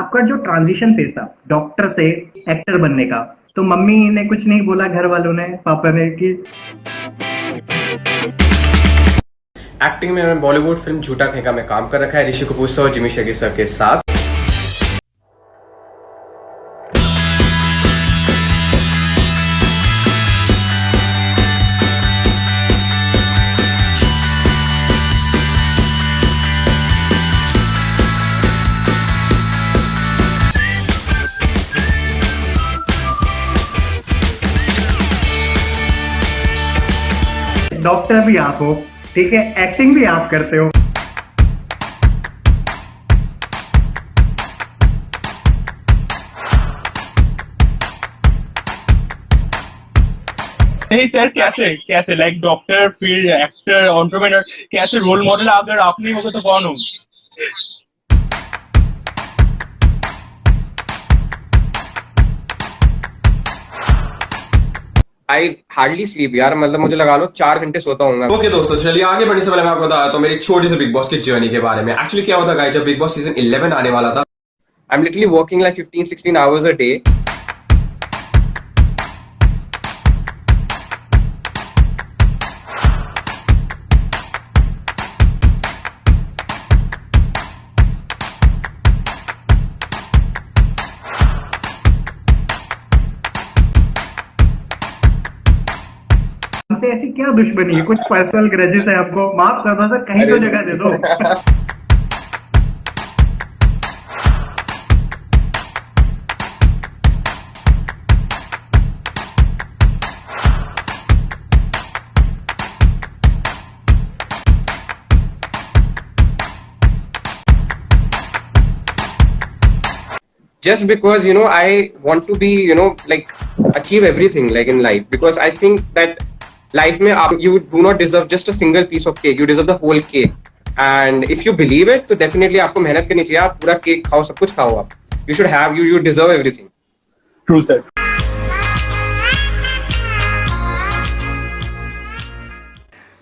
आपका जो transition phase था डॉक्टर से एक्टर बनने का, तो मम्मी ने कुछ नहीं बोला, घर वालों ने, पापा ने, कि एक्टिंग में मैंने बॉलीवुड फिल्म झूठा खेका में काम कर रखा है ऋषि कपूर सर और जिमी शेट्टी सर के साथ। डॉक्टर भी आप हो, ठीक है, एक्टिंग भी आप करते हो। नहीं सर, कैसे कैसे लाइक डॉक्टर फिर एक्टर एंटरप्रेन्योर, कैसे रोल मॉडल अगर आप नहीं होगे तो कौन होंगे? आई हार्डली स्लीप यार, मतलब मुझे लगा लो 4 घंटे सोता हूँ। ओके दोस्तों, चलिए आगे बढ़ने से पहले मैं आपको बताया तो मेरी छोटी सी बिग बॉस की जर्नी के बारे में। एक्चुअली क्या होता गाइस, जब बिग बॉस सीजन 11 आने वाला था, I am literally working like 15-16 hours a day. हमसे ऐसी क्या दुश्मनी है? कुछ पर्सनल ग्रजेस है आपको? माफ कर दो सर, कहीं तो जगह दे दो। Just because I want to be like achieve everything like in life, because I think that life में आप you do not deserve just a single piece of cake, you deserve the whole cake, and if you believe it तो definitely आपको मेहनत करनी चाहिए। आप पूरा cake खाओ, सब कुछ खाओ, आप you should have you deserve everything। True sir.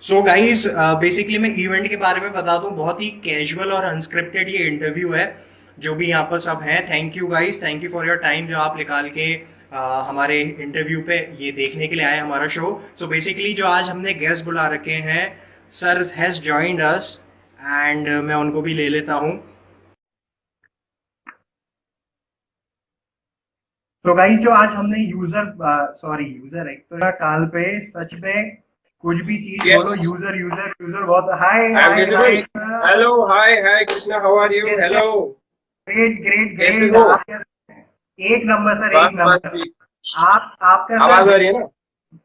So guys basically मैं इवेंट के बारे में बता दूं, बहुत ही कैजुअल और अनस्क्रिप्टेड ये इंटरव्यू है जो भी यहाँ पर सब हैं। Thank you guys, thank you for your time जो आप निकाल के हमारे इंटरव्यू पे ये देखने के लिए आए हमारा शो। सो बेसिकली जो आज हमने गेस्ट बुला रखे हैं, sir has joined us and मैं उनको भी ले लेता हूँ। तो गाइस जो आज हमने यूजर एक तो काल पे सच में कुछ भी चीज बोलो, यूजर बहुत। Hi hello, hi Krishna, how are you? Hello, great. एक नंबर सर, एक नंबर। आपका आवाज आ रही है ना?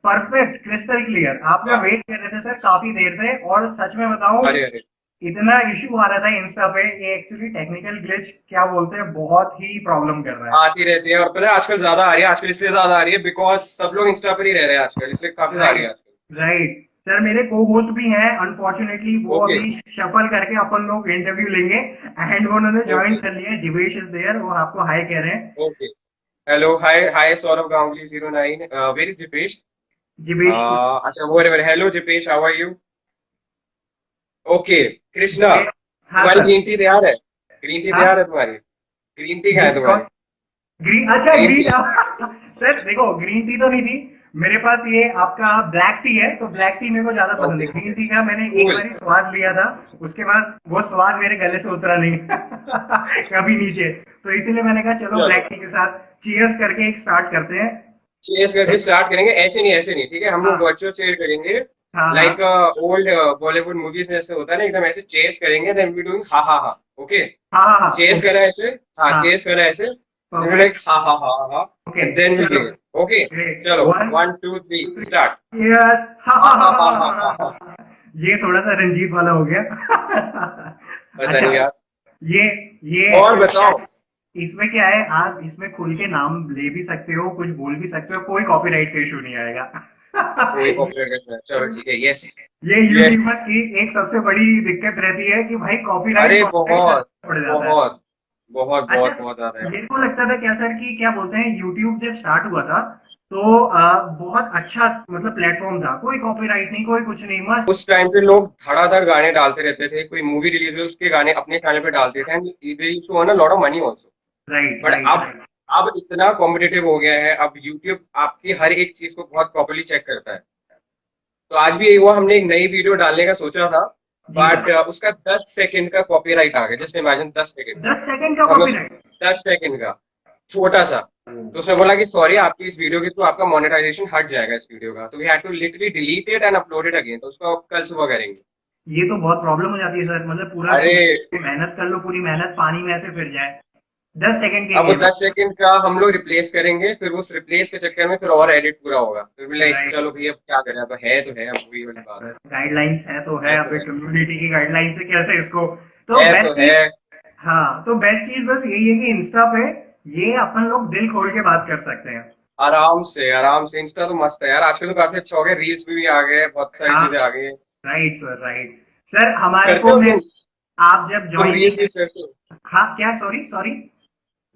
Perfect, crystal clear. आपका वेट कर रहे थे सर काफी देर से, और सच में बताऊं इतना इशू आ रहा था इंस्टा पे, ये एक्चुअली टेक्निकल ग्लिच क्या बोलते हैं, बहुत ही प्रॉब्लम कर रहा है। आती रहती है, और पता है आजकल ज्यादा आ रही है, आजकल इसलिए ज्यादा आ रही है बिकॉज सब लोग इंस्टा पर ही रह रहे हैं आजकल, इसलिए काफी ज्यादा आ रही है आजकल। राइट सर, मेरे को होस्ट भी हैं, अनफॉर्चुनेटली वो अभी शफल करके अपन लोग इंटरव्यू लेंगे, एंड वो उन्होंने ज्वाइन कर लिया। जिवेश इज देयर, वो आपको हाय कह रहे हैं। Okay, hello, hi Saurabh Ganguly 09, where is Jipesh? Jivesh, अच्छा वो hello Jipesh, how are you? Okay Krishna, तुम्हारी ग्रीन टी तैयार है? ग्रीन टी तैयार है तुम्हारी? ग्रीन टी क्या है तुम्हारी? ग्रीन सर देखो, ग्रीन टी तो नहीं थी मेरे पास, ये आपका ब्लैक टी है, तो ब्लैक टी मेरे को ज्यादा पसंद है। ग्रीन टी का मैंने एक बार स्वाद लिया था, उसके बाद वो स्वाद मेरे गले से उतरा नहीं कभी नीचे, तो इसीलिए मैंने कहा चलो ब्लैक टी के साथ चीयर्स करके एक स्टार्ट करते हैं। चीयर्स करके स्टार्ट करेंगे, ऐसे नहीं, ठीक है? हम लोग वर्चुअल चेयर करेंगे, लाइक ओल्ड बॉलीवुड मूवीज में ऐसे होता है ना, एकदम ऐसे चेयर्स करेंगे, देन वी डूइंग हा हा हा। ओके, चेयर्स करा ऐसे, चेयर्स करा ऐसे, लाइक हा हा हा हा, देन वी डू। ओके चलो, 1 2 3 स्टार्ट। यस, ये थोड़ा सा रंजीत वाला हो गया। पता नहीं यार, ये और बताओ इसमें क्या है, आप इसमें खुल के नाम ले भी सकते हो, कुछ बोल भी सकते हो, कोई कॉपीराइट का इशू नहीं आएगा। कोई कॉपीराइट का, चलो ठीक है। यस, ये यूट्यूबर की एक सबसे बड़ी दिक्कत रहती है कि भाई कॉपीराइट पड़ जाता है। बहुत ज्यादा है। मेरे को लगता था क्या सर कि क्या बोलते हैं, यूट्यूब जब स्टार्ट हुआ था तो बहुत अच्छा मतलब प्लेटफॉर्म था, कोई कॉपीराइट नहीं, कोई कुछ नहीं, मस्त। उस टाइम पे लोग धड़ाधड़ गाने डालते रहते थे, कोई मूवी रिलीज हुई उसके गाने अपने चैनल पे डालते थे, and they used to earn a lot of money also. Right but right अब इतना कॉम्पिटिटिव हो गया है, अब यूट्यूब आपकी हर एक चीज को बहुत प्रॉपर्ली चेक करता है। तो आज भी यही हुआ, हमने एक नई वीडियो डालने का सोचा था, जी बट सर। उसका 10 सेकंड का कॉपीराइट आ गया। जस्ट इमेजिन 10 सेकंड, 10 सेकंड का हम लोग कॉपीराइट। 10 सेकंड का छोटा सा। तो उसने बोला कि सॉरी, आपकी इस वीडियो के थ्रू आपका मोनेटाइजेशन हट जाएगा इस वीडियो का। तो we had to literally delete it and upload it again. तो उसको अब कल सुबह करेंगे। ये तो बहुत प्रॉब्लम हो जाती है सर, मतलब पूरा अरे मेहनत कर लो, पूरी मेहनत पानी में ऐसे फिर जाए 10 सेकंड के अब वो लिए। 10 सेकंड का हम लोग रिप्लेस करेंगे, फिर उस रिप्लेस के चक्कर में फिर और एडिट पूरा होगा। फिर भी लाइक राइट। चलो भैया अब क्या करें, अब है तो है, अब वही वाली बात गाइडलाइंस है तो है, है। अब तो कम्युनिटी की गाइडलाइन से कैसे इसको। तो है बेस्ट तो चीज, है। हाँ तो बेस्ट चीज बस यही है कि इंस्टा पे ये अपन लोग दिल खोल के बात कर सकते हैं। आराम से आराम से। इंस्टा तो मस्त है यार, आजकल तो काफी अच्छा हो गया, रील्स भी आ गए, बहुत सारी हाँ चीजें आ गई हैं। Right sir, right sir. हमारे करते को हो मैं, तुम? आप जब तुम ज्वाइन, रील्स यूज करते हो? हाँ क्या, सॉरी सॉरी।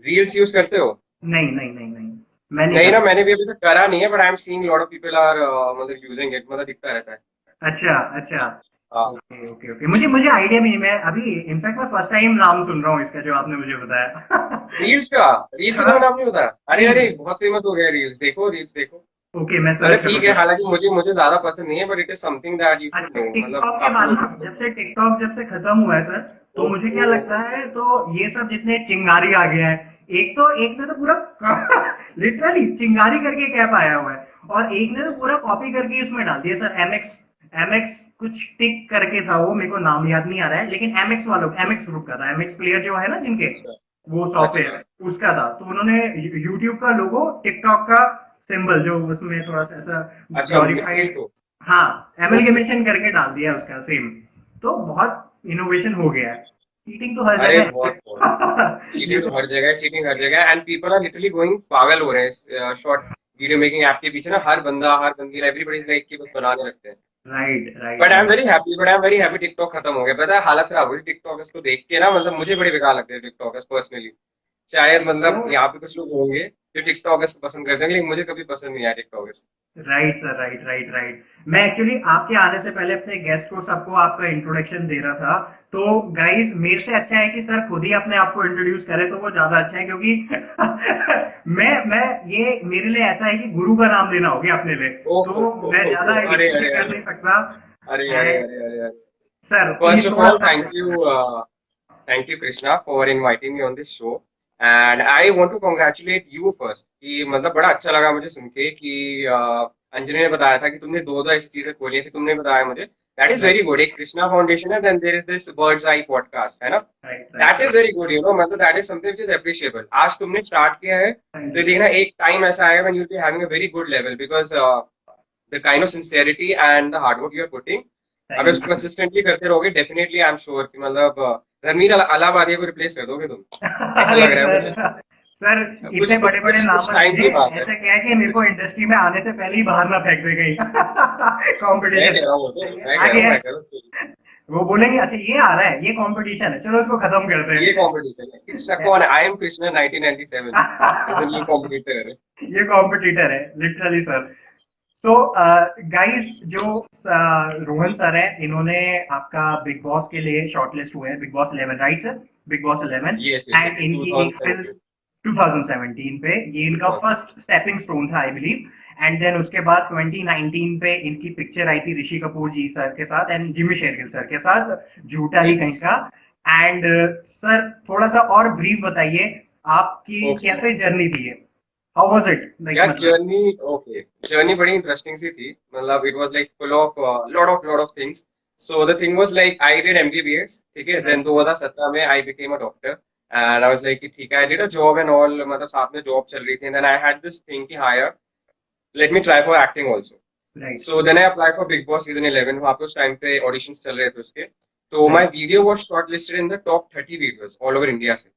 रील्स यूज करते हो? नहीं नहीं नहीं नहीं, मैं नहीं नहीं ना, करता। मैंने भी अभी तक करा नहीं है, but I am seeing lot of people are मतलब यूजिंग इट, मतलब दिखता रहता है। अच्छा अच्छा। हाँ। ओके ओके ओके, मुझे मुझे आइडिया नहीं है। मैं अभी इनफैक्ट मैं फर्स्ट टाइम नाम सुन रहा हूँ इसका जो आपने मुझे बताया। रील्स का? रील्स का तुम्हें नाम नहीं होता? अरे नहीं अरे नहीं। बहुत फेमस हो गया रील्स, देखो रील्स देखो। ओके, मैं मतलब सर्च ठीक है, करूंगा। हालांकि मुझे मुझे ज्यादा पसंद नहीं है, but it is something that you should अच्छा, नो, मतलब टिकटॉक के काफी बाद लोग ना, देखते जब से टिकटॉक जब से खत्म हुआ है सर, तो हैं। मुझे क्या लगता है, तो ये सब जितने चिंगारी आ गए हैं, एक ने तो पूरा लिटरली चिंगारी करके एक ऐप आया हुआ है, और एक ने तो पूरा कॉपी करके इसमें डाल दिया सर। एमएक्स, एमएक्स कुछ टिक करके था वो, मेरे को नाम याद नहीं आ रहा है, लेकिन एमएक्स वालों, एमएक्स ग्रुप का था, एमएक्स प्लेयर जो है ना जिनके, अच्छा वो अच्छा सॉफ्टवेयर उसका था। तो उन्होंने यूट्यूब का लोगो, टिकटॉक का सिंबल जो उसमें थोड़ा सा ऐसा अच्छा, ग्लोरीफाइड, उसको। हाँ ओके। एमलगेमेशन करके डाल दिया उसका सेम। तो बहुत इनोवेशन हो गया है। चीटिंग तो हर अरे जगह बहुत बहुत है। ये चीटिंग तो तो हर जगह है, चीटिंग हर जगह है, and people are literally going पागल हो रहे हैं इस शॉर्ट वीडियो मेकिंग ऐप के पीछे ना। हर बंदा हर बंदी एवरीबॉडी इज लाइक कि कुछ बनाने लगते हैं। Right right but I am right. Very happy, but I am very happy TikTok खत्म हो गया। पता है हालत खराब हुई टिकटॉकर्स को देख के ना, मतलब मुझे बड़े बेकार लगते हैं टिकटॉकर्स पर्सनली। शायद मतलब तो यहाँ पे कुछ लोग होंगे जो टिकटॉकर्स को पसंद करते हैं, लेकिन मुझे कभी पसंद नहीं आया TikTokers. Right sir, right right right. मैं एक्चुअली आपके आने से पहले अपने गेस्ट को सबको आपका इंट्रोडक्शन दे रहा था। तो गाइस, मेरे से अच्छा है कि सर खुद ही अपने आप को इंट्रोड्यूस करें, तो वो ज्यादा अच्छा है, क्योंकि मैं ये मेरे लिए ऐसा है कि गुरु का नाम लेना हो गया अपने लिए, तो मैं ज्यादा अरे एक्सप्लेन अरे कर अरे नहीं सकता। अरे अरे एंड अरे अरे अरे। सर फर्स्ट प्लीज ऑफ थोड़ा ऑल सा। thank you Krishna for inviting me on this show, and I want to congratulate you first कि मतलब बड़ा अच्छा लगा मुझे सुन के कि अंजलि ने बताया था कि तुमने दो दो ऐसी चीजें खोली थी, तुमने बताया मुझे। That is very good. एक कृष्णा फाउंडेशन है, then there is this birds eye podcast, है ना? Right that is right very good, you know, मतलब that is something which is appreciable. आज तुमने स्टार्ट किया है, तो देखना एक टाइम ऐसा आएगा when you will be having a very good level, because the kind of sincerity and the hard work you are putting, अगर थैंक उसको कंसिस्टेंटली करते रहोगे, डेफिनेटली आई एम श्योर कि मतलब रणवीर अलाहाबादिया को रिप्लेस कर दोगे तुम, ऐसा अरे लग रहा है सर, मुझे। सर कुछ इतने कुछ बड़े बड़े कुछ नाम कुछ मत टाइम की लीजिए। बात है। ऐसे क्या है कि मेरे को कुछ इंडस्ट्री में आने से पहले ही बाहर ना फेंक दे कहीं। मैं कंपटीशन कह रहा हूँ, तो मैं कह रहा आगे हूँ, है। मैं कह रहा हूँ वो बोलेंगे अच्छा ये आ रहा है, ये कंपटीशन है, चलो इसको खत्म करते ये कंपटीशन है। कृष्णा कौन है? I am Krishna 1997 is the new हैं। कॉम्पिटिटर है। ये कॉम्पिटिटर है लिटरली सर। तो गाइस, जो रोहन सर है, इन्होंने आपका बिग बॉस के लिए शॉर्टलिस्ट हुए हैं, big boss 11, right sir? Big boss 11। ये एंड इनकी एक फिल्म 2017। 2017 पे, ये इनका फर्स्ट स्टेपिंग स्टोन था आई बिलीव। एंड देन उसके बाद 2019 पे इनकी पिक्चर आई थी ऋषि कपूर जी सर के साथ एंड जिमी शेरगिल सर के साथ, झूठा ही कहीं यस। का। एंड सर थोड़ा सा और ब्रीफ बताइए, आपकी ओके कैसे जर्नी थी ये, हाउ वाज इट लाइक, यार, मतलब। जर्नी, ओके, जर्नी बड़ी इंटरेस्टिंग सी थी। मतलब it was like full of lot of things. So the thing was like I did MBBS, ठीक है, देन 2017 में I became a doctor, and I was like कि ठीक है, I did a job and all, मतलब साथ में job चल रही थी, then I had this thing कि हाँ यार, let me try for acting also. Right so then I apply for Bigg Boss season 11, वहां पे उस टाइम पे ऑडिशंस चल रहे थे उसके। तो my right. Video was shortlisted in the top 30 videos all over India से।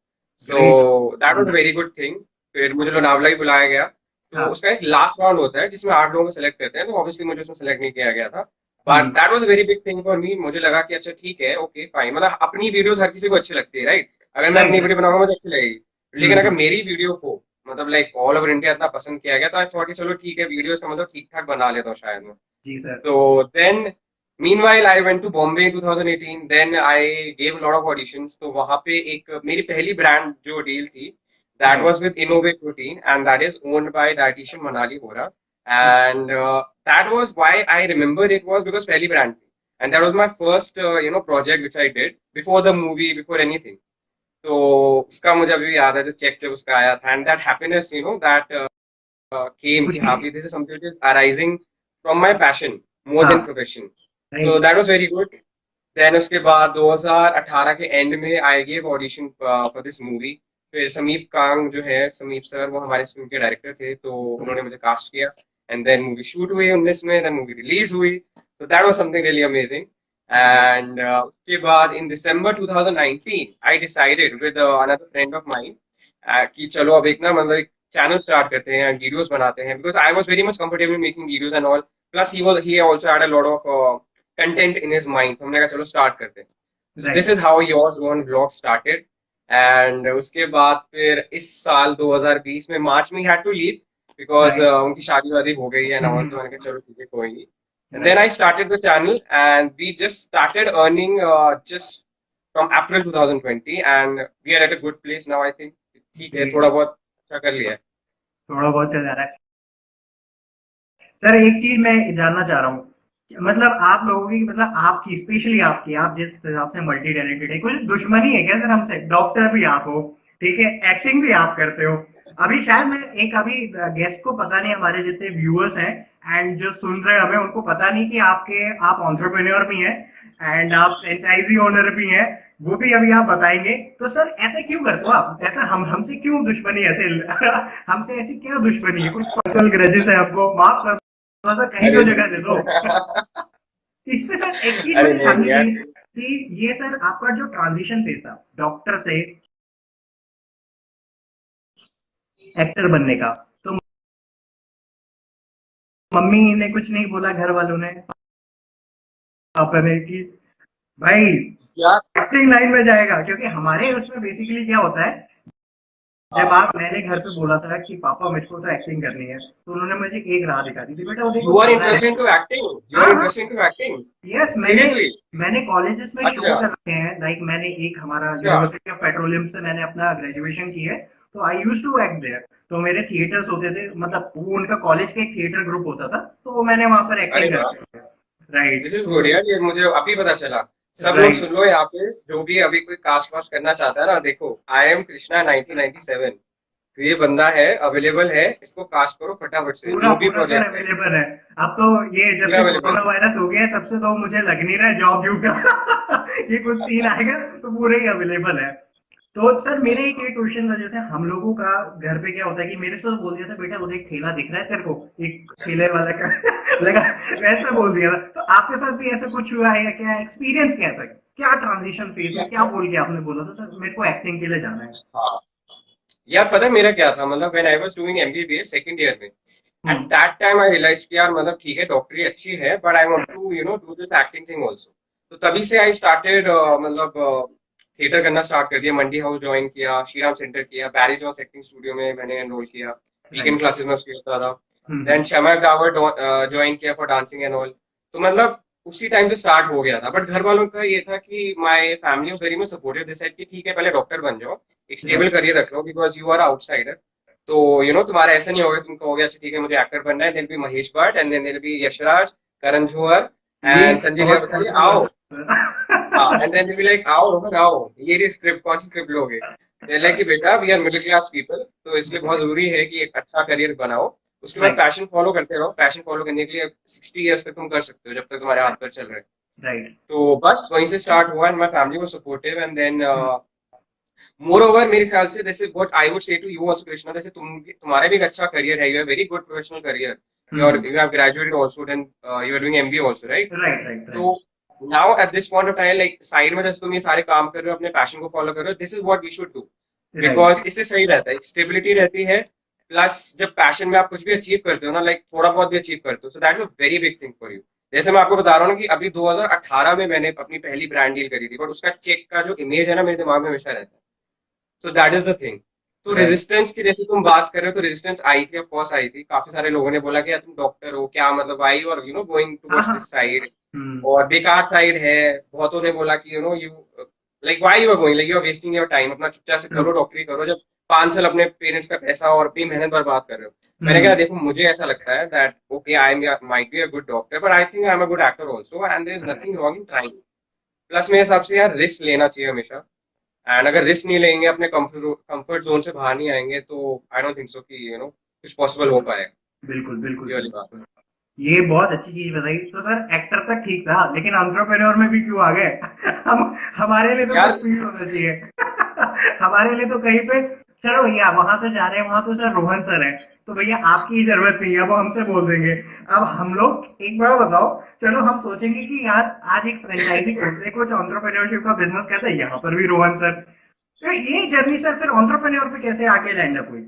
So great. That was a very good thing. फिर मुझे लोनावला ही बुलाया गया। तो हाँ। उसका एक लास्ट राउंड होता है जिसमें 8 लोगों को सेलेक्ट करते हैं, तो ऑब्वियसली मुझे उसमें सेलेक्ट नहीं किया गया था। But hmm. That was a very big thing for me. मुझे लगा कि अच्छा ठीक है, ओके फाइन, मतलब अपनी वीडियोस हर किसी को अच्छी लगती है, राइट? अगर मैं अपनी राइट। वीडियो बनाऊंगा मुझे अच्छी लगेगी, लेकिन अगर हम्म। मेरी वीडियो को मतलब लाइक ऑल ओवर इंडिया इतना पसंद किया गया, तो आई थॉट कि चलो ठीक है, वीडियोस का मतलब ठीक ठाक बना लेता हूँ शायद मैं। जी sir. So then, meanwhile, I went to Bombay in 2018. Then I gave a lot of auditions. तो वहाँ पे एक मेरी पहली ब्रांड जो डील थी, That was with Innovate Protein, and that is owned by dietitian Manali Hora. And that was why I remember it was because पहली brand थी, and that was my first project which I did before the movie, before anything. तो उसका मुझे अभी भी याद है जो चेक जब उसका आया था, and that happiness that came कि हाँ भी this is something which is arising from my passion more than profession. So that was very good. Then उसके बाद 2018 के एंड में I gave audition for this movie. फिर समीप कांग जो है, समीप सर, वो हमारे फिल्म के डायरेक्टर थे, तो उन्होंने मुझे कास्ट किया. एंड देन मूवी शूट हुई 19 में, देन मूवी रिलीज हुई. तो that was something really amazing. And उसके बाद इन दिसंबर 2019 I decided with another friend of mine कि चलो अब एक ना मतलब एक चैनल स्टार्ट करते हैं, वीडियोस बनाते हैं, because I was very much comfortable making videos and all. Plus he also had a lot of content in his mind. तो हमने कहा चलो स्टार्ट करते हैं. This is how your one vlog started. And उसके बाद फिर इस साल 2020 में मार्च में हैड टू लीव बिकॉज उनकी शादी वादी हो गई है ना, तो मैंने कहा चलो ठीक है कोई नहीं. And then I started the channel and we just started earning just from April 2020 and we are at a good place now. I think ठीक है, थोड़ा बहुत अच्छा कर लिया है, थोड़ा बहुत चल जा रहा है. सर एक चीज मैं जानना चाह रहा हूँ, मतलब आप लोगों की, मतलब आपकी, स्पेशली आपकी, आप जिस हिसाब से मल्टी टैलेंटेड है, कुछ दुश्मनी है क्या सर हमसे? डॉक्टर भी आप हो, ठीक है, एक्टिंग भी आप करते हो. अभी शायद मैं एक अभी गेस्ट को पता नहीं, हमारे जितने व्यूअर्स हैं एंड जो सुन रहे हैं हमें, उनको पता नहीं कि आप एंटरप्रेन्योर भी हैं एंड आप फ्रेंचाइजी ओनर भी हैं, वो भी अभी आप बताएंगे. तो सर ऐसे क्यों करते हो आप? ऐसा हमसे क्यों दुश्मनी ऐसे हमसे ऐसी क्या दुश्मनी है? कुछ पर्सनल ग्रजेस है आपको? माफ कर सर, कहीं तो जगह दे दो. इस पे सर एक चीज ये सर आपका जो ट्रांजिशन फेज था डॉक्टर से एक्टर बनने का, तो मम्मी ने कुछ नहीं बोला, घर वालों ने, पापा ने, कि भाई एक्टिंग लाइन में जाएगा? क्योंकि हमारे उसमें बेसिकली क्या होता है, जब मैंने घर पे बोला था कि पापा मुझको तो एक्टिंग करनी है, तो उन्होंने मुझे एक राह दिखा दी थी, बेटा वो देखो. You are interested into acting? You are interested into acting? Yes, मैंने कॉलेजेस में शो कर रखे हैं. लाइक मैंने एक हमारा यूनिवर्सिटी ऑफ पेट्रोलियम से मैंने अपना ग्रेजुएशन की है, तो I used to act there. तो मेरे थिएटर्स होते थे, मतलब वो उनका कॉलेज का एक थिएटर ग्रुप होता था, तो वो मैंने वहां पर एक्टिंग कर. राइट, दिस इज गुड यार, ये मुझे अभी पता चला. सब लोग सुन लो यहाँ पे, जो भी अभी कोई कास्ट वास्ट करना चाहता है ना, देखो आई एम कृष्णा 1997, तो ये बंदा है, अवेलेबल है, इसको कास्ट करो फटाफट से. जो भी प्रोजेक्ट अवेलेबल है. अब तो ये जब से कोरोना वायरस हो गया तब से तो मुझे लग नहीं रहा है जॉब यू का ये कुछ सीन आएगा तो पूरे ही अवेलेबल है. तो सर मेरे एक क्वेश्चन था, जैसे हम लोगों का घर पे क्या होता है कि मेरे तो बोल दिया था, बेटा वो देख ठेला दिख रहा है तेरे को, एक ठेले वाला का लगा, वैसा बोल दिया था. तो आपके साथ भी ऐसा कुछ हुआ है या क्या? एक्सपीरियंस क्या था, क्या ट्रांजिशन फेज में क्या बोल के आपने बोला था सर मेरे को एक्टिंग के लिए जाना है? हाँ यार, पता है मेरा क्या था, मतलब when I was doing MBBS second year में, at that time I realise कि यार मतलब ठीक है डॉक्टरी अच्छी है, but I want to do this acting thing also. तो तभी से आई स्टार्टेड मतलब थिएटर करना स्टार्ट कर दिया. मंडी हाउस ज्वाइन किया, श्रीराम सेंटर किया, बैरी जॉन्स एक्टिंग स्टूडियो में मैंने एनरोल किया, वीकेंड क्लासेस में उसके होता था. देन शमा ग्रावर ज्वाइन किया फॉर डांसिंग एंड ऑल. तो मतलब उसी टाइम से स्टार्ट हो गया था. बट घर वालों का ये था कि my family was very much supportive. They said कि ठीक है पहले डॉक्टर बन जाओ, एक स्टेबल करियर रख लो, बिकॉज यू आर आउटसाइडर. तो तुम्हारा ऐसा नहीं होगा तुम कहोगे अच्छा ठीक है मुझे एक्टर बनना है, then be Mahesh Bhatt and then there be Yashraj, Karan Johar and Sanjay Leela बताइए आओ. एंड देन बी लाइक आओ ये स्क्रिप्ट कौन सी स्क्रिप्ट लोगे? लाइक कि बेटा we are middle class people, तो इसलिए बहुत जरूरी है कि एक अच्छा करियर बनाओ. उसके बाद पैशन फॉलो करते रहो. पैशन फॉलो करने के लिए 60 इयर्स तक तुम कर सकते हो, जब तक तुम्हारे हाथ पर चल रहे हैं. राइट. तो बस वहीं से स्टार्ट हुआ and my family was supportive. And then moreover मेरे ख्याल से जैसे what I would say to you also Krishna, जैसे तुम्हारा भी एक अच्छा करियर है, you have very good professional career, you have graduated also, then you are doing MBA also, right? Right. तो now at this point of time, like side में जैसे तुम ये सारे काम कर रहे हो, अपने पैशन को फॉलो कर रहे हो, this is what we should do, because इससे सही रहता है, स्टेबिलिटी रहती है. प्लस जब पैशन में आप कुछ भी अचीव करते हो ना, लाइक थोड़ा बहुत भी अचीव करते हो, so that's a very big thing for you. जैसे मैं आपको बता रहा हूँ ना कि अभी 2018 में मैंने अपनी पहली ब्रांड डील करी थी, बट उसका चेक का जो इमेज है ना मेरे दिमाग में हमेशा रहता है. So that is the thing. तो रेजिस्टेंस की जैसे तुम बात कर रहे हो, तो रेजिस्टेंस आई थी, ऑफ कोर्स आई थी. काफी सारे लोगों ने बोला कि यार तुम डॉक्टर हो क्या, मतलब आई और गोइंग टुवर्ड्स दिस साइड, और बेकार साइड है. बहुतों ने बोला कि you like why you are going, like you are wasting your time, अपना चुपचाप से करो, डॉक्टरी करो. जब 5 साल अपने पेरेंट्स का पैसा और अपनी मेहनत बर्बाद कर रहे हो। मैंने कहा देखो मुझे ऐसा लगता है that okay I might be a good doctor but I think I am a good actor also and there is nothing wrong in trying. Plus मेरे हिसाब से यार रिस्क लेना चाहिए हमेशा, एंड अगर रिस्क नहीं लेंगे, अपने कंफर्ट जोन से बाहर नहीं आएंगे, तो आई डोंट थिंक सो कि कुछ पॉसिबल हो पाएगा। बिल्कुल बिल्कुल ये वाली बात। बिल्कुल। ये बहुत अच्छी चीज बताई। तो सर एक्टर तक ठीक था, लेकिन एंटरप्रेन्योर में भी क्यों आ गए? हम हमारे लिए तो यार कुछ फील होना चाहिए। हमारे लिए तो कहीं पे चलो भैया वहां तो जा रहे हैं, वहां तो सर रोहन सर है, तो भैया आपकी ही जरूरत नहीं है, वो हमसे बोल देंगे। अब हम लोग एक बार बताओ, चलो हम सोचेंगे कि यार आज एक फ्रेंचाइजी खोलते हैं, कुछ एंटरप्रेन्योरशिप का बिजनेस करते हैं, यहाँ पर भी रोहन सर। तो ये जर्नी सर फिर एंटरप्रेन्योर पे कैसे आके लैंड अप हुई?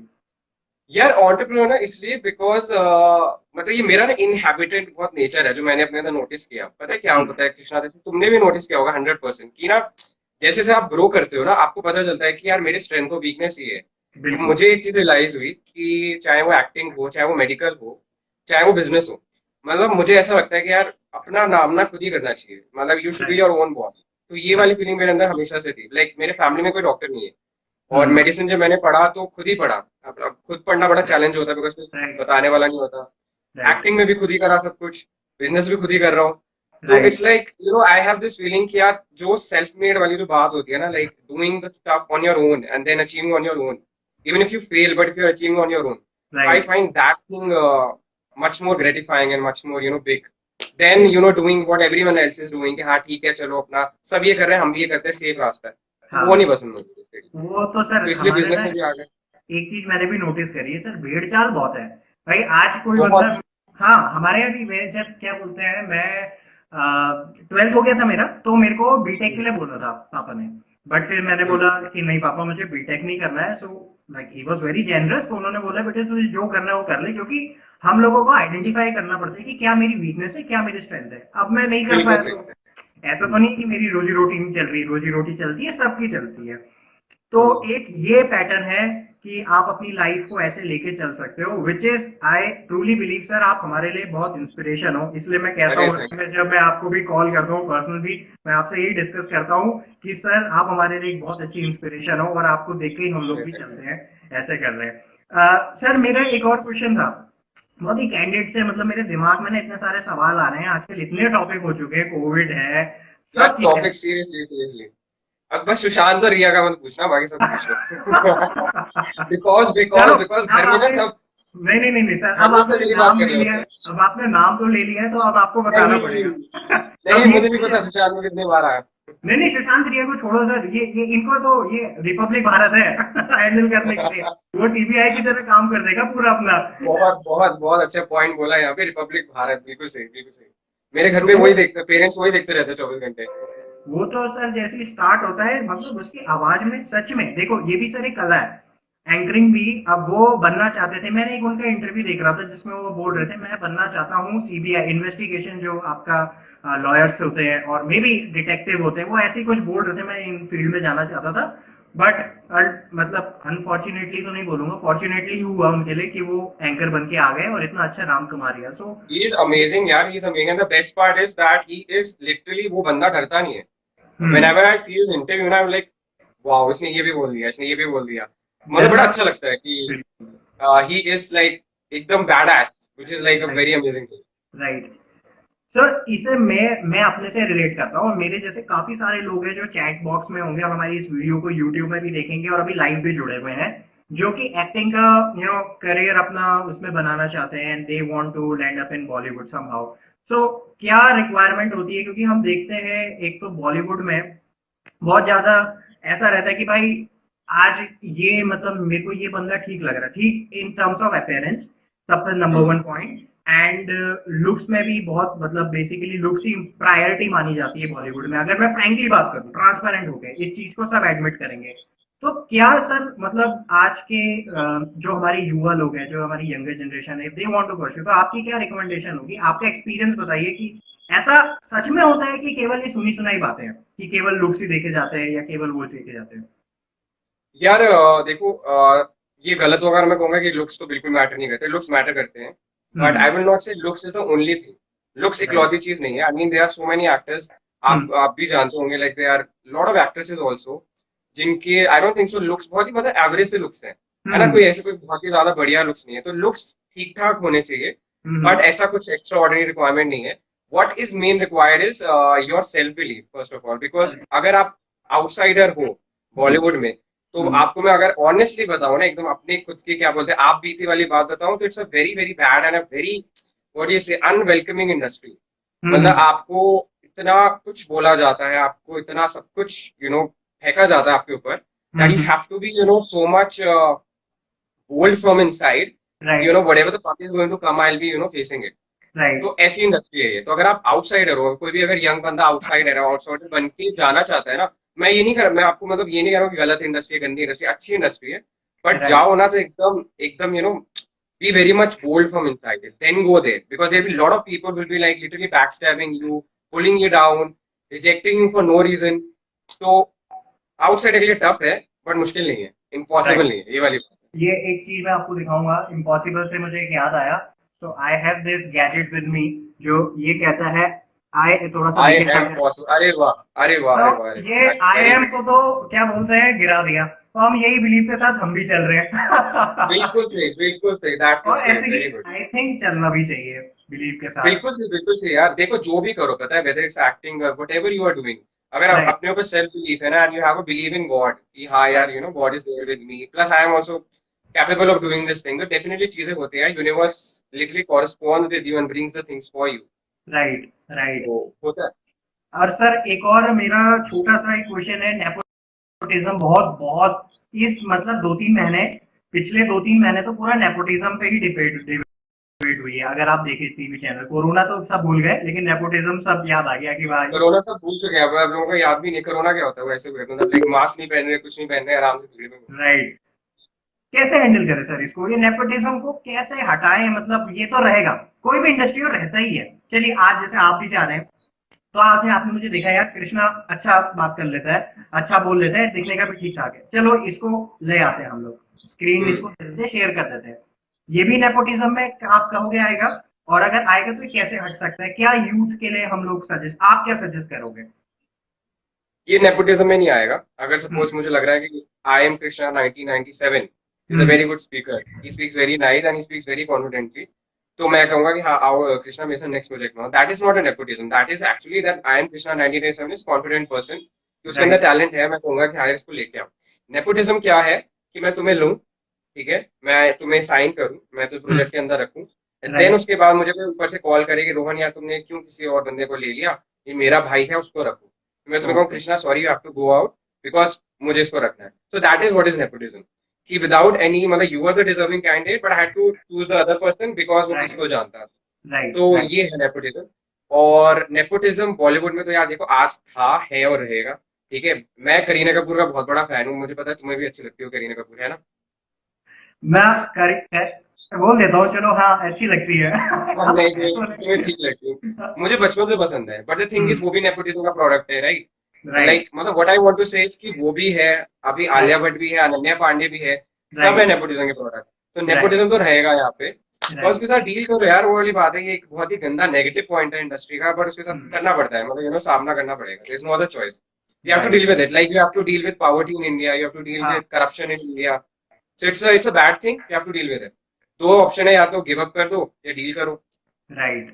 यार एंटरप्रेन्योर ना इसलिए बिकॉज मतलब ये मेरा ना इनहैबिटेड बहुत नेचर है जो मैंने अपने अंदर नोटिस किया। पता है क्या होता है कृष्णा, देखो तुमने भी नोटिस किया होगा 100% कि ना जैसे जैसे आप ग्रो करते हो ना आपको पता चलता है कि यार मेरे स्ट्रेंथ और वीकनेस ये है। तो बिल्कुल मुझे एक चीज रियलाइज हुई कि चाहे वो एक्टिंग हो, चाहे वो मेडिकल हो, चाहे वो बिजनेस हो, मतलब मुझे ऐसा लगता है कि यार अपना नाम ना खुद ही करना चाहिए, मतलब you should be your own boss. तो ये वाली फीलिंग मेरे अंदर हमेशा से थी। लाइक मेरे फैमिली में कोई डॉक्टर नहीं है, और हम्म मेडिसिन जब मैंने पढ़ा तो खुद ही पढ़ा। अब खुद पढ़ना बड़ा चैलेंज होता है बिकॉज कोई राइट बताने वाला नहीं होता। राइट एक्टिंग में भी खुद ही करा सब कुछ, बिजनेस भी खुद ही कर रहा हूँ। तो right it's like I have this feeling कि यार जो सेल्फ मेड वाली जो बात होती है ना, like doing the stuff on your own and then achieving on your own, even if you fail but if you are achieving on your own, I right find that thing much more gratifying and much more big than doing what everyone else is doing. हाँ ठीक है चलो अपना सब ये कर रहे हैं हम भी ये करते हैं, सेफ रास्ता है। तो वो हाँ नहीं पसंद मुझे, वो तो तो सर इसलिए हमारे बिजनेस ना में भी आ गए। एक चीज मैंने भी नोटिस करी है सर, भेड़ चाल बहुत है भाई। आज कोई बंदा, बहुत। हाँ हमारे यहाँ भी, मैं जब क्या बोलते हैं, मैं 12th हो गया था मेरा, तो मेरे को बीटेक के लिए बोला था पापा ने। बट फिर मैंने बोला कि नहीं पापा मुझे बीटेक नहीं करना है। So like he was very generous, तो उन्होंने बोला बेटे तुझे जो करना है वो कर ले, क्योंकि हम लोगों को आइडेंटिफाई करना पड़ता है कि क्या मेरी वीकनेस है, क्या मेरी स्ट्रेंथ है। अब मैं नहीं कर बिल्कुल पाया सही। तो ऐसा तो नहीं कि मेरी रोजी रोटी नहीं चल रही, रोजी रोटी चलती है, सबकी चलती है। तो एक ये पैटर्न है कि आप अपनी लाइफ को ऐसे लेके चल सकते हो, which is I truly believe sir आप हमारे लिए बहुत इंस्पिरेशन हो। इसलिए मैं कहता अरे हूँ जब मैं आपको भी कॉल करता हूँ पर्सनल भी, मैं आपसे यही डिस्कस करता हूँ कि सर आप हमारे लिए एक बहुत अच्छी इंस्पिरेशन हो, और आपको देख के ही हम लोग भी चलते हैं, ऐसे कर रहे हैं। सर मेरा एक और क्वेश्चन था, बहुत ही कैंडिडेट से, मतलब मेरे दिमाग में ना इतने सारे सवाल आ रहे हैं, आजकल इतने टॉपिक हो चुके हैं, कोविड है, यार सब चीजें। टॉपिक सीरियसली अब बस सुशांत और रिया का मत पूछना, बाकी सब पूछ लो। बिकॉज बिकॉज चलो बिकॉज अब घर में ना आपने, सब नहीं सर, घर अब में सब आपने मेरी बात नाम कर ले रहे लिया होते है, हैं। अब आपने नाम तो ले लिया है, तो अब आपको बताना नहीं पड़ेगा। नहीं अब मुझे नहीं ये पता सुशांत में कितने बार आया। नहीं सुशांत रिया को छोड़ो सर, ये इनको तो ये रिपब्लिक भारत है हैंडल करने के लिए, वो सीबीआई की तरह काम कर देगा पूरा अपना। बहुत बहुत बहुत अच्छा पॉइंट बोला यहाँ पे, रिपब्लिक भारत, बिल्कुल सही बिल्कुल सही। मेरे घर पे तो वही देखते, पेरेंट्स वही देखते रहते 24 घंटे। वो तो सर जैसे ही स्टार्ट होता है, मतलब उसकी आवाज में सच में देखो, ये भी सर एक कला है, एंकरिंग भी। अब वो बनना चाहते थे, मैंने एक उनका इंटरव्यू देख रहा था जिसमें वो बोल रहे थे मैं बनना चाहता हूँ सीबीआई इन्वेस्टिगेशन, जो आपका लॉयर्स होते हैं और मे बी डिटेक्टिव होते हैं, वो ऐसे ही कुछ बोल रहे थे, मैं इन फील्ड में जाना चाहता था। बट मतलब अनफॉर्चुनेटली तो नहीं बोलूंगा, फॉर्चुनेटली हुआ उनके लिए कि वो एंकर बन के आ गए और इतना अच्छा नाम कमा लिया। सो ही इज अमेजिंग यार, he is amazing. The best part is that he is literally, वो बंदा डरता नहीं है। Whenever I see his interview ना, आई एम लाइक वाओ, इसने ये भी बोल दिया, इसने ये भी बोल दिया। मुझे बड़ा अच्छा लगता है कि ही इज लाइक एकदम bad S, which is like a very amazing thing. Right sir, इसे मैं अपने से रिलेट करता हूँ, और मेरे जैसे काफी सारे लोग हैं जो चैट बॉक्स में होंगे और हमारी इस वीडियो को यूट्यूब में भी देखेंगे और अभी लाइव भी जुड़े हुए हैं, जो कि एक्टिंग का करियर अपना उसमें बनाना चाहते हैं, they want to land up in Bollywood somehow. So क्या रिक्वायरमेंट होती है, क्योंकि हम देखते हैं एक तो बॉलीवुड में बहुत ज्यादा ऐसा रहता है कि भाई आज ये मतलब मेरे को ये बंदा ठीक लग रहा है, ठीक इन टर्म्स ऑफ अपेयरेंस, सबसे number one point, and looks में भी बहुत, मतलब बेसिकली लुक्स ही प्रायोरिटी मानी जाती है बॉलीवुड में। अगर मैं फ्रैंकली बात करूं, ट्रांसपेरेंट होके इस चीज को सब एडमिट करेंगे। तो क्या सर मतलब आज के जो हमारे युवा लोग हैं, जो हमारी यंगर जनरेशन है, दे वांट टू परस्यू, तो आपकी क्या रिकमेंडेशन होगी, आपका एक्सपीरियंस बताइए कि ऐसा सच में होता है कि केवल ये सुनी सुनाई बातें हैं, कि केवल लुक्स ही देखे जाते हैं या केवल वो देखे जाते हैं? यार देखो ये गलत होगा अगर मैं कहूंगा कि लुक्स तो बिल्कुल मैटर नहीं करते, लुक्स मैटर करते हैं, but I will not say looks is the only thing. Looks इकलौती चीज नहीं है। I mean there are so many actors, आप भी जानते होंगे, like there are lot of actresses also जिनके I don't think so looks बहुत ही मतलब एवरेज से लुक्स है ना, कोई ऐसे कोई बहुत ही ज्यादा बढ़िया लुक्स नहीं है, तो लुक्स ठीक ठाक होने चाहिए, बट ऐसा कुछ एक्स्ट्रा ऑर्डिनरी रिक्वायरमेंट नहीं है। What is main required is your self belief first of all, because अगर आप आउटसाइडर हो बॉलीवुड में, तो आपको मैं अगर ऑनेस्टली बताऊं ना, एकदम अपने खुद की क्या बोलते हैं आप बीती वाली बात बताऊं, तो it's a very very bad and a very what you से अनवेलकमिंग इंडस्ट्री। मतलब आपको इतना कुछ बोला जाता है, आपको इतना सब कुछ फेंका जाता है आपके ऊपर, that you have to be so much bold from inside, Right. whatever the fuck is going to come, I'll be facing it. Right. तो ऐसी इंडस्ट्री है ये। तो अगर आप आउटसाइडर हो, कोई भी अगर यंग बंदा आउटसाइडर बन के जाना चाहता है ना, मैं आपको मतलब ये नहीं कह रहा हूँ कि गलत इंडस्ट्री, गंदी इंडस्ट्री, अच्छी इंडस्ट्री है, बट Right. जाओ ना तो एकदम एकदम be very much bold from inside it, then go there, because there will be a lot of people will be like literally backstabbing you, pulling you down, rejecting you for no reason. तो outsider के लिए tough है, but मुश्किल नहीं है, impossible Right. नहीं है ये वाली बात। ये एक चीज मैं आपको दिखाऊंगा, इम्पॉसिबल से मुझे एक याद आया। तो I have this gadget with me जो ये कहता है आई, थोड़ा सा आई देखें एम क्या- पॉसिबल, अरे वाह अरे वाह तो अरे वाह, ये आई एम को तो क्या बोलते हैं गिरा दिया, तो हम यही बिलीव के साथ हम भी चल रहे हैं। बिल्कुल सही, बिल्कुल सही, दैट्स और ऐसे very he good. I think चलना भी चाहिए बिलीव के साथ। बिल्कुल सही यार। देखो जो भी करो, पता है whether it's acting whatever you are doing, अगर आप Right. अपने ऊपर सेल्फ बिलीफ है ना, and you have a believe in God कि हाँ यार God is there with me, plus I am also capable of doing this thing, तो डेफिनेटली चीजें होती हैं, universe literally correspond with you and brings the things for you. Right right. तो होता है। और सर एक और मेरा छोटा सा एक क्वेश्चन है, नेपोटिज्म बहुत बहुत इस मतलब 2-3 महीने, पिछले 2-3 महीने तो पूरा नेपोटिज्म पे ही डिबेट हुई है। अगर आप देखें टीवी चैनल, कोरोना तो सब भूल गए, लेकिन नेपोटिज्म सब याद आ गया कि भाई कोरोना सब भूल चुके हैं, अब लोगों को याद भी नहीं कोरोना क्या होता है, वैसे हुए मतलब लाइक मास्क नहीं पहन रहे, कुछ नहीं पहन रहे, आराम से भीड़ में। राइट। कैसे हैंडल करें सर इसको, ये नेपोटिज्म को कैसे हटाएं? मतलब ये तो रहेगा, कोई भी इंडस्ट्री में रहता ही है। चलिए आज जैसे आप भी जा रहे हैं, तो आज आपने मुझे देखा यार कृष्णा अच्छा बात कर लेता है, अच्छा बोल लेता है, दिखने का भी ठीक ठाक है, चलो इसको ले आते हैं हम लोग, स्क्रीन इसको दे देते हैं, शेयर कर देते हैं। ये भी नेपोटिज्म में आप कहोगे आएगा? और अगर आएगा तो ये कैसे हट सकता है? क्या यूथ के लिए हम लोग आप क्या सजेस्ट करोगे? ये नेपोटिज्म में नहीं आएगा। अगर सपोज मुझे लग रहा है कि आई am Krishna 1997 is a very good speaker, he speaks very nice and he speaks very confidently, तो मैं कहूंगा कि हाँ आओ कृष्णा मेरे साथ नेक्स्ट प्रोजेक्ट में। That is not a nepotism, that is actually that I am Krishna 1997 is confident person, उसके अंदर टैलेंट है, मैं कहूंगा कि हाँ इसको लेके आओ। नेपोटिज्म क्या है कि मैं तुम्हें लूं, ठीक है, मैं तुम्हें साइन करूं, मैं तो प्रोजेक्ट के अंदर रखूं, देन उसके बाद मुझे कोई ऊपर से कॉल करे कि रोहन यार तुमने क्यों किसी और बंदे को ले लिया, ये मेरा भाई है उसको रखो, मैं तुम्हें कहूँ Krishna sorry you have to go out because मुझे इसको रखना है। So that is what is nepotism, कि विदाउट एनी मतलब you are the deserving candidate but I had to choose the other person because वो किसको जानता था। तो ये है नेपोटिज्म। और नेपोटिज्म बॉलीवुड में तो यार देखो आज था, है और रहेगा, ठीक है। मैं करीना कपूर का बहुत बड़ा फैन हूँ, मुझे पता है तुम्हें भी अच्छी लगती हो करीना कपूर, है ना? मैं बोल देता हूँ, चलो हाँ अच्छी लगती है। नहीं तुम्हें ठीक लगती है, मुझे बचपन से पसंद है, बट द थिंग इज वो भी नेपोटिज्म का प्रोडक्ट है, राइट? लाइक मतलब व्हाट आई वांट टू से कि वो भी है, अभी आलिया भट्ट भी है, अनन्या पांडे भी है, सब है नेपोटिज्म के प्रोडक्ट। तो नेपोटिज्म तो रहेगा यहाँ पे, और उसके साथ डील करो यार, वो वाली बात है, ये एक बहुत ही गंदा नेगेटिव पॉइंट है इंडस्ट्री का, बट उसके साथ करना पड़ता है, मतलब सामना करना पड़ेगा, there is no other choice, you have to deal with it, like you have to deal with poverty in India, you have to deal with corruption in India, so it's a bad thing, you have to deal with it. दो option है, या तो give up कर दो या deal करो। Right.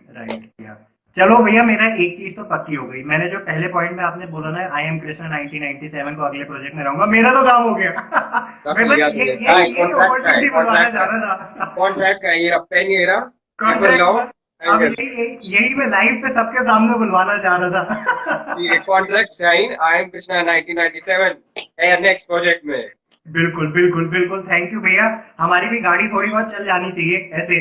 चलो भैया मेरा एक चीज तो पक्की हो गई, मैंने जो पहले पॉइंट में आपने बोला ना आई एम कृष्णा 1997 को अगले प्रोजेक्ट में रहूंगा, मेरा तो काम हो गया। कॉन्ट्रैक्ट का ये पेन ये रहा, यही मैं लाइव पे सबके सामने बुलवाना चाह रहा था। ये contract sign I am Krishna 1997 next project में। बिल्कुल बिल्कुल बिल्कुल, थैंक यू भैया। हमारी भी गाड़ी थोड़ी बहुत चल जानी चाहिए ऐसे।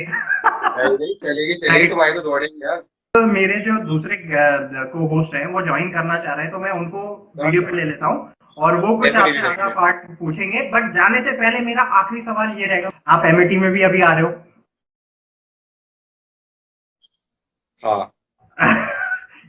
चलेगी तुम्हारी तो दौड़ेगी यार। तो मेरे जो दूसरे को होस्ट हैं वो ज्वाइन करना चाह रहे हैं, तो मैं उनको वीडियो पे ले लेता हूँ और वो कुछ आपसे आधा पार्ट पूछेंगे, बट जाने से पहले मेरा आखिरी सवाल ये रहेगा, आप एमएटी में भी अभी आ रहे हो? हाँ।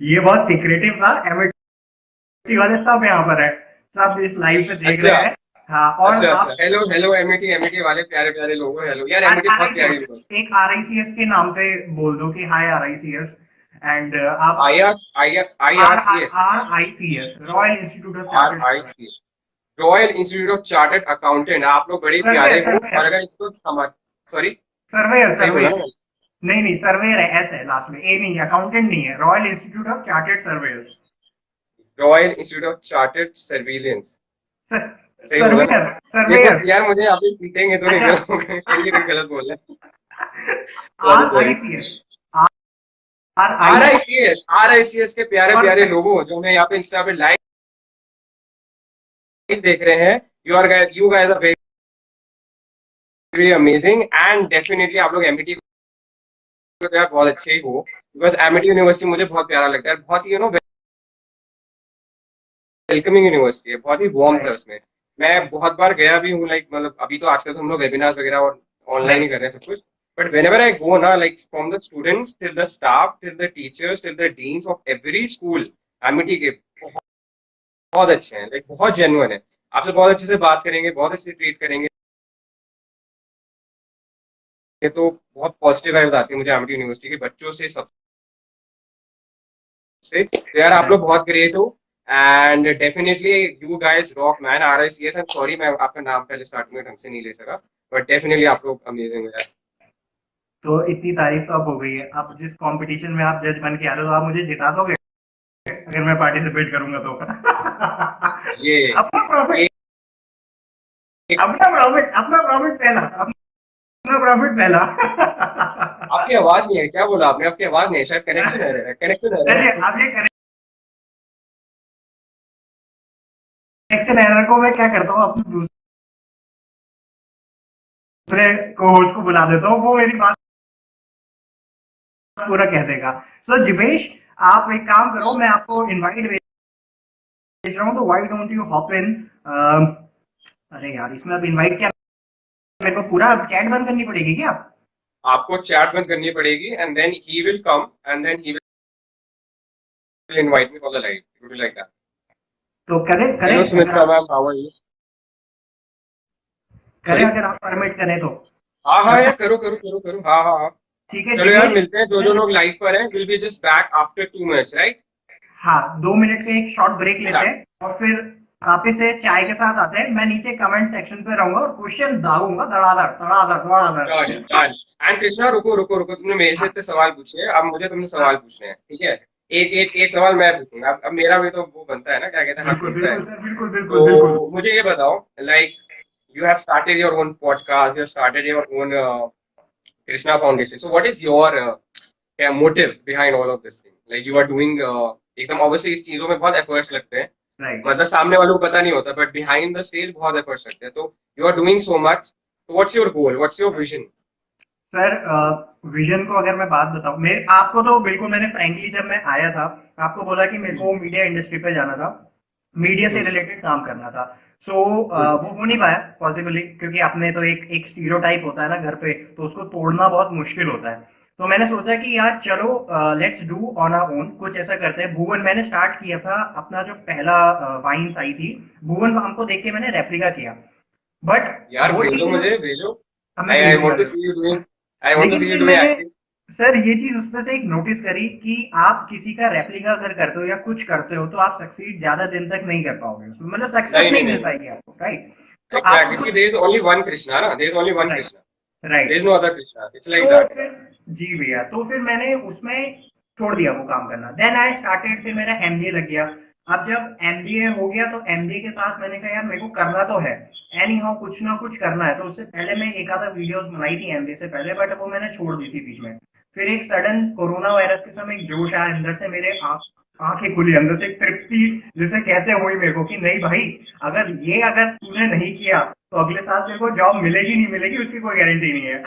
ये बहुत सीक्रेटिव था, एमएटी वाले सब यहाँ पर है, सब इस लाइव पे देख रहे हैं। हाँ, और अच्छा, हेलो एमएटी वाले प्यारे प्यारे लोगों, हेलो यार, एमएटी बहुत प्यारी लोग। एक आरआईसीएस के नाम पे बोल दो कि हाय आरआईसीएस, एंड आप IRCS Royal Institute of Royal Institute of Chartered Accountant. आप लोग बड़े प्यारे हो, सर्वेयर और अगर इसको समझ, सॉरी, सर्वेयर सही बोला सर्वेयर ना? नहीं नहीं, सर्वेयर है, एस है लास्ट में, ए नहीं है, अकाउंटेंट नहीं है, royal Institute of chartered surveyor's. Royal Institute of chartered surveillance, सही बोला ना? सर्वेयर देखो सर्वेयर यार, मुझे आप पीटेंगे तो नहीं, अच्छा, कहेंगे कुछ गलत बोल रहे आर हैं। I C S, R I R I C S के प्यारे और प्यारे लोगों जो हमें यहाँ पे इंस्टा पे लाइव देख रहे हैं, you guys are very amazing, and definitely आप लोग एमईटी को यार बहुत अच्छे ही हो, बिकॉज एमईटी यूनिवर्सिटी मुझे बहुत प्यारा लगता है, बहुत ही वेलकमिंग यूनिवर्सिटी है, बहुत ही वार्म है उसमें। मैं बहुत बार गया भी हूँ, लाइक मतलब अभी तो आजकल तो हम लोग वेबिनार्स वगैरह और ऑनलाइन ही कर रहे हैं सब कुछ, बट whenever I go ना, like from the students till the staff till the teachers till the deans of every school, MET के बहुत बहुत अच्छे हैं, लाइक बहुत जेन्युइन है, आपसे बहुत अच्छे से बात करेंगे, बहुत अच्छे से ट्रीट करेंगे, तो बहुत पॉजिटिव वाइब्स आती है मुझे एमईटी यूनिवर्सिटी के बच्चों से, सबसे। तो यार आप लोग बहुत ग्रेट हो, and definitely you guys rock man, RICS. And sorry मैं आपका नाम पहले स्टार्ट में ढंग से नहीं ले सका, बट डेफिनेटली आप लोग अमेजिंग हो यार। तो इतनी तारीफ तो अब हो गई है, अब जिस कंपटीशन में आप जज बन के आ रहे हो, आप मुझे जिता दोगे अगर मैं पार्टिसिपेट करूंगा तो? ये अपना प्रॉफिट, अपना प्रॉफिट पहला, अपना प्रॉफिट पहला। आपकी आवाज नहीं है, क्या बोला आपने? आपकी आवाज नहीं है, शायद कनेक्शन है, कनेक्शन है। चलिए, आप ये कनेक्शन एरर को मैं क्या करता हूँ, अपने दूसरे कोच को बुला देता हूँ, वो मेरी बात पूरा कह देगा। सो जिवेश, आप एक काम करो, मैं आपको इनवाइट भेज रहा हूँ, तो why don't you hop in? अरे यार, इसमें अब इनवाइट क्या, मेरे को पूरा चैट बंद करनी पड़ेगी क्या? आपको चैट बंद करनी पड़ेगी, and then he will come, and then he will invite me for the live, you like that. तो करें hello Sumitra ma'am, how are you? करें अगर आप परमिट करें तो। हाँ हाँ यार, करो करो करो करो, हाँ हाँ हाँ। ठीक है, चलो यार, मिलते हैं, जो लोग लाइव पर हैं, will be just back after 2 minutes, right? हाँ, 2 मिनट का एक शॉर्ट ब्रेक लेते हैं, और फिर वापिस से चाय के साथ आते हैं। मैं नीचे कमेंट सेक्शन पे रहूंगा और क्वेश्चन दागूंगा धड़ाधड़ धड़ाधड़ धड़ाधड़। एंड कृष्णा, रुको रुको रुको, तुमने मेरे से इतने सवाल पूछे, अब मुझे तुमसे सवाल पूछने हैं, ठीक है? एक सवाल मैं पूछूंगा, अब मेरा भी तो वो बनता है ना, क्या कहते हैं, हक बनता है। बिल्कुल बिल्कुल बिल्कुल। तो मुझे ये बताओ, like you have started your own podcast, you have started your own Krishna Foundation. So what is your motive behind all of this thing? Like you are doing एकदम obviously इस चीजों में बहुत efforts लगते हैं, राइट, मतलब सामने वालों को पता नहीं होता, but behind the stage बहुत efforts लगते हैं, तो you are doing so much. So what's your goal? What's your vision? Sir vision को अगर मैं बात बताऊं, मेरे आपको तो बिल्कुल, मैंने फ्रैंकली जब मैं आया था आपको बोला कि मेरे को मीडिया इंडस्ट्री पे जाना था, मीडिया से रिलेटेड काम करना था। सो वो हो नहीं पाया पॉसिबली, क्योंकि आपने तो एक स्टीरियोटाइप होता है ना घर पे, तो उसको तोड़ना बहुत मुश्किल होता है। तो मैंने सोचा कि यार चलो let's do on our own, कुछ ऐसा करते हैं। भुवन मैंने स्टार्ट किया था, अपना जो पहला वाइन्स आई थी, भुवन फार्म को देख के मैंने रेप्लिका किया, बट यार भेजो, मुझे भेजो, हमें I want to see you doing, I want to see you doing acting. Sir ये चीज उसमें से एक नोटिस करी कि आप किसी का रेप्लिका अगर करते हो या कुछ करते हो, तो आप सक्सीड ज्यादा दिन तक नहीं कर पाओगे, मतलब सक्सेस नहीं मिल पाएगी आपको, राइट? तो Exactly. See, there is only one Krishna, ना? There is only one Krishna. Right, There is no other Krishna. It's like तो that. फिर जी भैया, तो फिर मैंने उसमें छोड़ दिया वो काम करना। देन आई स्टार्टेड, फिर मेरा एमबीए लग गया। अब जब एमबीए हो गया, तो एमबीए के साथ मैंने कहा यार मेरे को करना तो है, एनी हाउ कुछ ना कुछ करना है। तो उससे पहले मैं एक आधा वीडियोस बनाई थी एमबीए से पहले, बट वो मैंने छोड़ दी थी बीच में। फिर एक सडन कोरोना वायरस के समय एक जोश आया अंदर से, मेरे आंखें खुली, अंदर से एक तृप्ति जिसे कहते हुए मेरे को कि नहीं भाई, अगर तूने नहीं किया तो अगले साल तेरे को जॉब मिलेगी नहीं मिलेगी उसकी कोई गारंटी नहीं है।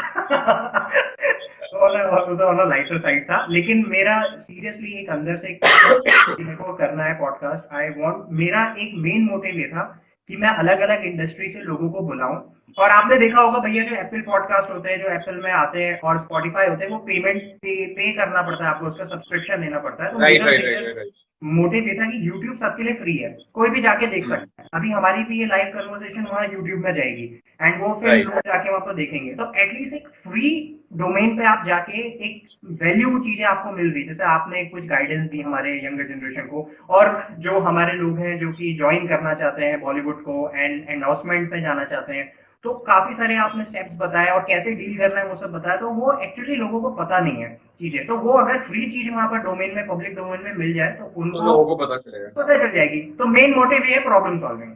तो लाइटर साइड था, लेकिन मेरा सीरियसली एक अंदर से मेरे को करना है पॉडकास्ट। आई वांट, मेरा एक मेन मोटिव ये था कि मैं अलग अलग इंडस्ट्री से लोगों को बुलाऊं। और आपने देखा होगा भैया, जो एप्पल पॉडकास्ट होते हैं, जो एप्पल में आते हैं, और स्पॉटिफाई होते हैं, वो पेमेंट पे करना पड़ता है आपको, उसका सब्सक्रिप्शन लेना पड़ता है। तो Right. मोटिव ये था कि यूट्यूब सबके लिए फ्री है, कोई भी जाके देख सकता है। अभी हमारी भी ये लाइव कन्वर्सेशन वहाँ यूट्यूब में जाएगी, एंड वो फिर लोग जाके वहां पर देखेंगे। तो एटलीस्ट एक फ्री डोमेन पे आप जाके एक वैल्यू चीजें आपको मिल रही, जैसे आपने कुछ गाइडेंस दी हमारे यंगर जनरेशन को, और जो हमारे लोग हैं जो कि ज्वाइन करना चाहते हैं बॉलीवुड को एंड एंडोर्समेंट पे जाना चाहते हैं, तो काफी सारे आपने स्टेप्स बताए और कैसे डील करना है वो सब बताया, तो वो एक्चुअली लोगों को पता नहीं है चीजें, तो वो अगर फ्री चीज वहां पर डोमेन में, पब्लिक डोमेन में मिल जाए तो तो उनको लोगों को पता चलेगा। पता चल जाएगी। तो मेन मोटिव ये है प्रॉब्लम सॉल्विंग,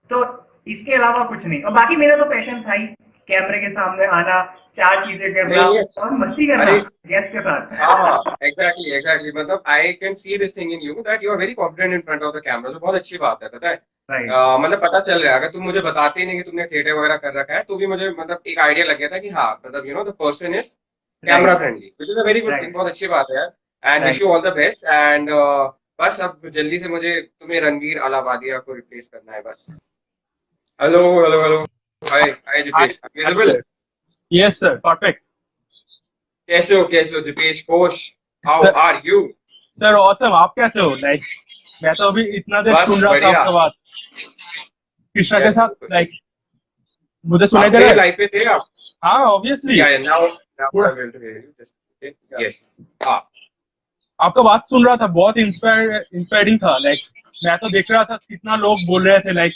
तो इसके अलावा कुछ नहीं। और बाकी मेरा तो पैशन था ही, कैमरे के सामने आना, चार चीजें करना नहीं, और मस्ती करना अरे गेस्ट के साथ। हाँ, एग्जैक्टली मतलब I can see this thing in you that you are very confident in front of the camera, जो बहुत अच्छी बात है, पता है। राइट। मतलब पता चल रहा है, अगर तुम मुझे बताते ही नहीं कि तुमने थिएटर वगैरह कर रखा है तो भी मुझे मतलब एक आइडिया लग गया था कि हाँ, मतलब the person is camera friendly, which is a very good thing, बहुत अच्छी बात है यार। And wish you all the best. And बस अब जल्दी से मुझे तुम्हें रणवीर अलावादिया को रिप्लेस करना है बस। Hello hello hello, hi hi Dipesh, visible? Yes sir, perfect कैसे हो Dipesh Ghosh, how sir. Are you? Sir awesome, आप कैसे हो? लाइक मैं तो अभी इतना देर बस सुन रहा था बढ़िया। आपका बात कृष्णा के Yes, साथ, लाइक मुझे सुनाई आप दे रहा है? लाइव पे थे आप? हाँ obviously. Yeah, now I'm able to hear you. Just okay. Yes. हाँ, आपका बात सुन रहा था, बहुत इंस्पायरिंग था। लाइक मैं तो देख रहा था कितना लोग बोल रहे थे, लाइक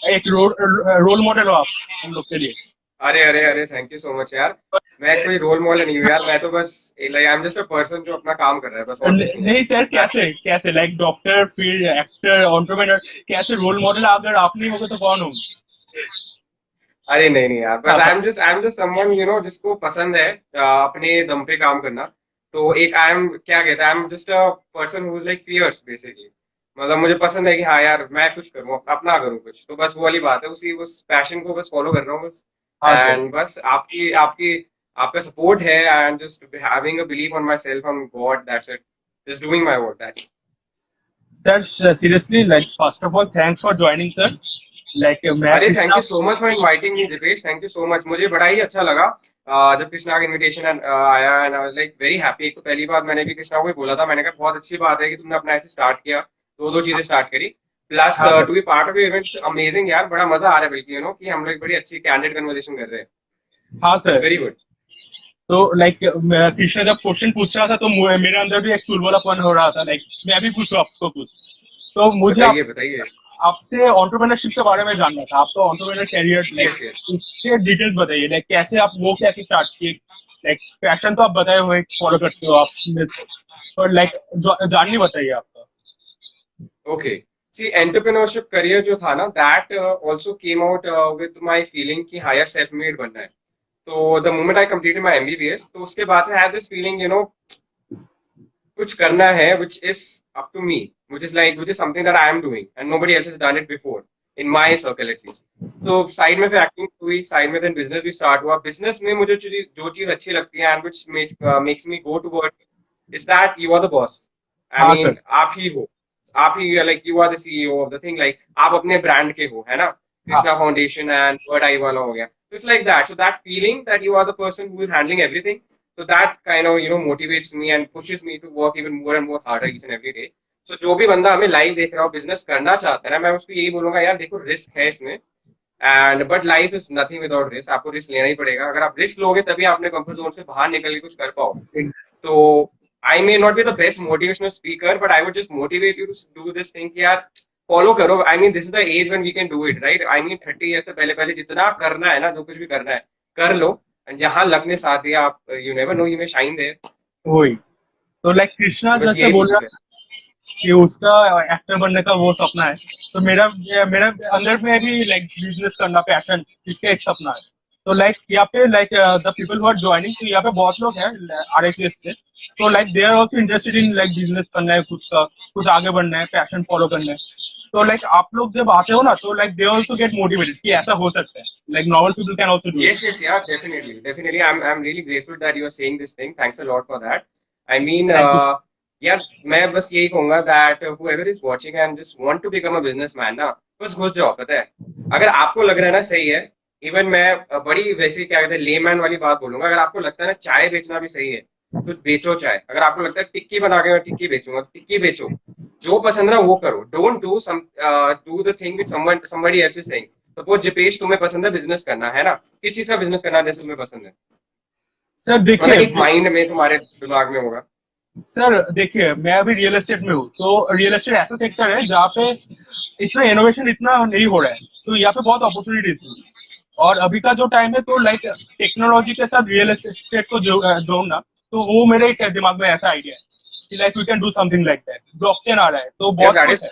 एक रोल मॉडल हो आप हम लोग के लिए। अरे अरे अरे, थैंक यू सो मच यार। मैं कोई रोल मॉडल नहीं हूँ यार, मैं तो बस like I am just a person जो अपना काम कर रहा है, बस और कुछ नहीं है। नहीं सर, कैसे कैसे लाइक डॉक्टर, फिर एक्टर, एंटरप्रेन्योर, कैसे रोल मॉडल अगर आप नहीं होगे तो कौन होंगे? अरे नहीं नहीं यार, बस आई एम जस्ट समवन जिसको पसंद है अपने दम पे काम करना। तो एक आई एम क्या कहता है, I am just a person who is like fierce basically. मतलब मुझे पसंद है कि हाँ यार मैं कुछ करूँ, अपना करूँ कुछ, तो बस वो वाली बात है, उसी उस पैशन को बस फॉलो कर रहा हूँ बस। हाँ सर। एंड बस आपकी आपकी आपका सपोर्ट है, I am just having a believe on my self, on God, that's it, just doing my work, that's. Sir seriously, like first of all thanks for joining sir. Like मैं अरे thank Krishna. You so much for inviting me Dipesh, thank you so much. मुझे बड़ा ही अच्छा लगा जब कृष्णा का invitation आया, and I was like very happy. एक तो पहली बात मैंने भी कृष्णा को ही बोला था, मैंने कहा बहुत अच्छी बात है कि तुमने अपना ऐसे स्टार्ट किया, दो चीजें स्टार्ट करी, प्लस हाँ sir. To be part of event, amazing यार, बड़ा मजा आ रहा है बल्कि कि हम लोग बड़ी अच्छी कैंडिड कन्वर्सेशन कर रहे हैं, हाँ इट्स सर। Very good. तो लाइक कृष्णा जब क्वेश्चन पूछ रहा था तो मेरे अंदर भी एक चुलबुलापन हो रहा था, लाइक मैं भी पूछूं आपको कुछ। तो मुझे बताइए बताइए। आपसे एंटरप्रेन्योरशिप के बारे में जानना था। आप तो entrepreneur career, Yes, like yes. इसके डिटेल्स बताइए, लाइक कैसे आप वो कैसे स्टार्ट किए? लाइक पैशन तो आप बताए हुए फॉलो करते हो आप, और लाइक जाननी बताइए आपका। Okay. See, entrepreneurship career जो था ना, that also came out with my feeling कि higher self made बनना है। तो the moment I completed my MBBS, तो उसके बाद से I had this feeling, कुछ करना है which is up to me, which is something that I am doing and nobody else has done it before in my circle at least. तो side में फिर एक्टिंग हुई, साइड में then business भी start हुआ। बिजनेस में मुझे जो चीज अच्छी लगती है and which makes me go to work is that you are the boss. I हाँ mean, सर। आप ही like you are the CEO of the thing, like आप अपने ब्रांड के हो, है ना? Krishna foundation and word I वाला हो गया, तो it's like that. So that feeling that you are the person who is handling everything, so that kind of motivates me and pushes me to work even more and more harder each and every day. So जो भी बंदा हमें live देख रहा हो, business करना चाहता है ना, मैं उसको यही बोलूंगा यार देखो, रिस्क है इसमें, and but life is nothing without risk. आपको रिस्क लेना ही पड़ेगा। अगर आप रिस्क लोगे तभी आप अपने कंफर्ट जोन से बाहर निकल के कुछ कर पाओ। तो I may not be the best motivational speaker, but I would just motivate you to do this thing कि यार फॉलो करो। I mean this is the age when we can do it, right? I mean 30 year से पहले पहले जितना करना है ना, जो कुछ भी करना है कर लो, एंड जहां लगने साथ दिया आप, you never know, you may shine there. वही तो, लाइक कृष्णा बस जैसे यही बोल रहा बोल कि उसका एक्टर बनने का वो सपना है, तो मेरा मेरा अंदर में भी लाइक बिजनेस करना पैशन, इसका एक सपना है। तो लाइक यहाँ पे like the people who are joining, तो यहाँ पे बहुत लोग हैं RSS से, तो like they are also interested in like business करना है, खुद का कुछ आगे बढ़ना है, पैशन फॉलो करना है। तो लाइक आप लोग जब आते हो ना, तो like they also get motivated कि ऐसा हो सकता है, like normal people can also do it. Yes, yes, yeah, definitely, definitely. I'm really grateful that you are saying this thing. Thanks a lot for that. I mean, thank you. यार मैं बस यही कहूंगा that whoever is watching and just want to become a businessman ना, बस घुस जाओ, पता है। अगर आपको लग रहा है ना सही है, इवन मैं बड़ी वैसी क्या कहते हैं लेमैन वाली बात बोलूंगा, अगर आपको लगता है ना चाय बेचना भी सही है, तो बेचो चाय। अगर आपको लगता है टिक्की बना के मैं टिक्की बेचूंगा, तो टिक्की बेचो। जो पसंद है ना वो करो। Don't do the thing with somebody else is saying। Suppose Jipesh तुम्हें पसंद है बिजनेस करना, है ना? किस चीज का बिजनेस करना जैसे तुम्हें पसंद है? सर मतलब देखिए, एक माइंड में तुम्हारे दिमाग में होगा? सर देखिए, मैं अभी रियल एस्टेट में हूँ, तो रियल एस्टेट ऐसा सेक्टर है जहाँ पे इतना इनोवेशन इतना नहीं हो रहा है, तो यहाँ पे बहुत अपॉर्चुनिटीज है। और अभी का जो टाइम है, तो लाइक टेक्नोलॉजी के साथ रियल एस्टेट को जोड़ना, तो वो मेरे एक दिमाग में ऐसा आइडिया है कि like we can do something like that. Blockchain आ रहा है, तो यार बहुत कुछ है।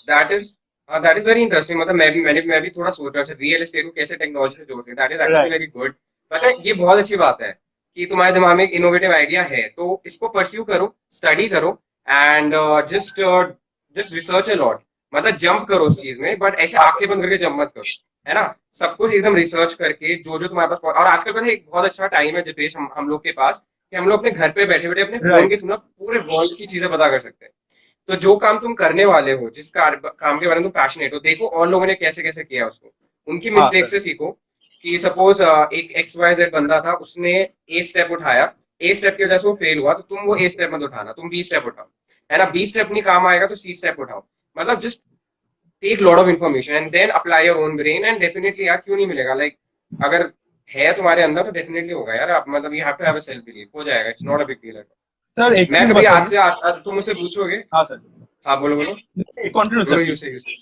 That is very interesting. मतलब मैं भी थोड़ा सोच रहा था रियल एस्टेट को कैसे टेक्नोलॉजी से जोड़ते हैं। That is actually right. Very good. मतलब ये बहुत अच्छी बात है कि तुम्हारे दिमाग में एक इनोवेटिव आइडिया है, तो इसको परस्यू करो, स्टडी करो, and just research a lot. मतलब जंप करो उस चीज में, बट ऐसे आंखें बंद करके जंप मत करो, है ना। सब कुछ एकदम रिसर्च करके जो जो तुम्हारे पास। और आजकल पता है एक बहुत अच्छा टाइम है जितेश, हम लोग के पास, कि हम लोग अपने घर पे बैठे बैठे अपने फोन राइट। के थ्रू ना पूरे वर्ल्ड की चीजें पता कर सकते हैं। तो जो काम तुम करने वाले हो, जिस काम के बारे में तुम पैशनेट हो, देखो और लोगों ने कैसे कैसे किया उसको, उनकी हाँ मिस्टेक सर। से सीखो। कि सपोज एक XYZ बंदा था, उसने ए स्टेप उठाया, ए स्टेप की वजह से वो फेल हुआ, तो तुम वो ए स्टेप मत उठाना, तुम बी स्टेप उठाओ, है ना। बी स्टेप नहीं काम आएगा तो सी स्टेप उठाओ। मतलब just take lot of information and then apply your own brain, and definitely यार क्यों नहीं मिलेगा। लाइक अगर है तुम्हारे अंदर तो डेफिनेटली होगा यार। आप मतलब you have to have a self believe, हो जाएगा, it's not a big deal. Sir एक मैं चीज कभी आज बताइए। से तुम मुझसे पूछोगे। हाँ सर। हाँ बोलो बोलो। कंटिन्यू बोलो, sir you please. Say you say.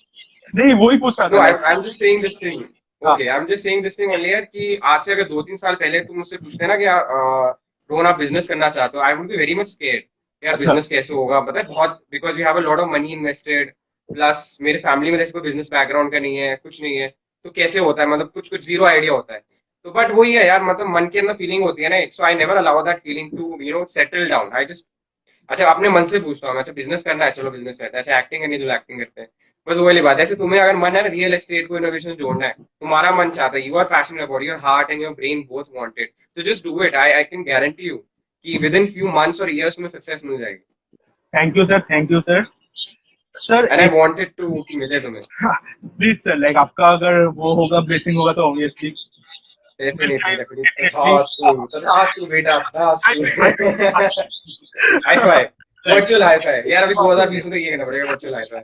नहीं, वही पूछ रहा नो, था like. I am just saying this thing. हाँ। Okay, I am just saying this thing only यार, कि आज से अगर 2-3 साल पहले तुम मुझसे पूछते ना कि रोहन आप बिजनेस करना चाहते हो, I would be very much scared. यार अच्छा। बिजनेस कैसे होगा, पता है बहुत, because you have a lot of money invested, plus मेरे फैमिली में जैसे कोई बिजनेस बैकग्राउंड का नहीं है, कुछ नहीं है, तो कैसे होता है, मतलब कुछ कुछ जीरो आइडिया होता है। तो बट वही है यार, मतलब मन के अंदर फीलिंग होती है ना, so I never allow that feeling to settle down. I just, अच्छा अपने मन से पूछता हूँ, अच्छा बिजनेस करना है, चलो बिजनेस करते हैं। अच्छा एक्टिंग करनी है, चलो एक्टिंग करते हैं। बस वही बात है। ऐसे तुम्हें अगर मन है रियल एस्टेट को इनोवेशन जोड़ना है, तुम्हारा मन चाहता है, you are passionate about, your heart and your brain both wanted, तो just do it. I can guarantee you कि विद इन फ्यू मंथ्स और इयर्स में सक्सेस मिल जाएगी। Thank you sir, thank you sir. Sir and I एक wanted to कि मिले तुम्हें। प्लीज सर, लाइक आपका अगर वो होगा, ब्लेसिंग होगा, तो obviously will definitely try definitely, definitely. तथास्तु बेटा, तथास्तु। Hi fi, virtual hi fi यार। अभी 2020 में तो ये करना पड़ेगा, वर्चुअल हाई फाई।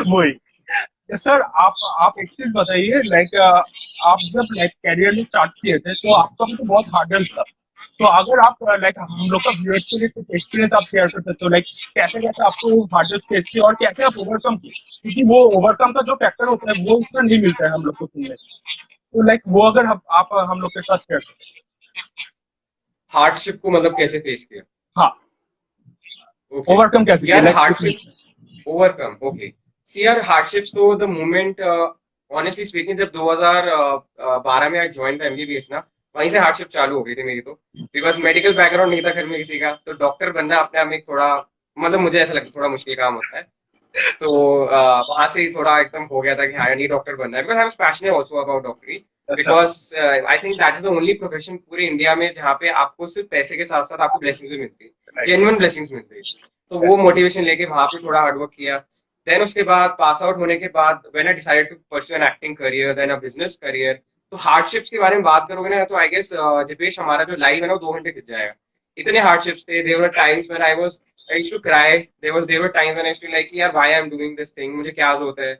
वही। सर आप एक चीज बताइए, लाइक आप जब लाइक कैरियर में स्टार्ट किए थे, तो आपका भी तो बहुत हार्डल था। तो अगर आप लाइक हम लोग का व्यूअर्स के लिए कुछ एक्सपीरियंस आप शेयर करते, तो लाइक कैसे कैसे आपको हार्डल फेस किए और कैसे आप ओवरकम किए, क्योंकि वो ओवरकम का जो फैक्टर होता है वो उसमें नहीं मिलता है हम लोग को सुनने। तो लाइक वो अगर आप हम लोग के साथ शेयर करते। हार्डशिप को मतलब कैसे फेस किया? हाँ। ओके ओवरकम कैसे किया यार, लाइक हार्डशिप ओवरकम, ओके। सी यार, हार्डशिप्स तो द मोमेंट, ऑनेस्टली स्पीकिंग, जब 2012 में ज्वाइन था MBBS ना, वहीं से हार्डशिप चालू हो गई थी मेरी तो। बिकॉज मेडिकल बैकग्राउंड नहीं था घर में किसी का, तो डॉक्टर बनना अपने आप में एक थोड़ा, मतलब मुझे ऐसा लगता है थोड़ा मुश्किल काम होता है। तो वहां से ही थोड़ा एकदम हो गया था कि हाँ नहीं, डॉक्टर बनना है, because I am passionate also about डॉक्टरी। अच्छा। Because I think that is the only profession पूरे इंडिया में जहाँ पे आपको सिर्फ पैसे के साथ साथ आपको ब्लेसिंग्स भी मिलती है, जेन्युइन ब्लेसिंग्स मिलती है। तो वो मोटिवेशन लेके वहां पे थोड़ा हार्डवर्क किया। देन उसके बाद पास आउट होने के बाद when I decided to pursue an acting career, then a business career. तो हार्डशिप्स के बारे में बात करोगे ना, तो आई गेस जिपेश, हमारा जो लाइव है ना, वो 2 घंटे खिंच जाएगा। इतने हार्डशिप्स थे। There were times when I used to cry. There were times when I used to like, यार why I'm doing this thing, मुझे क्या जरूरत है।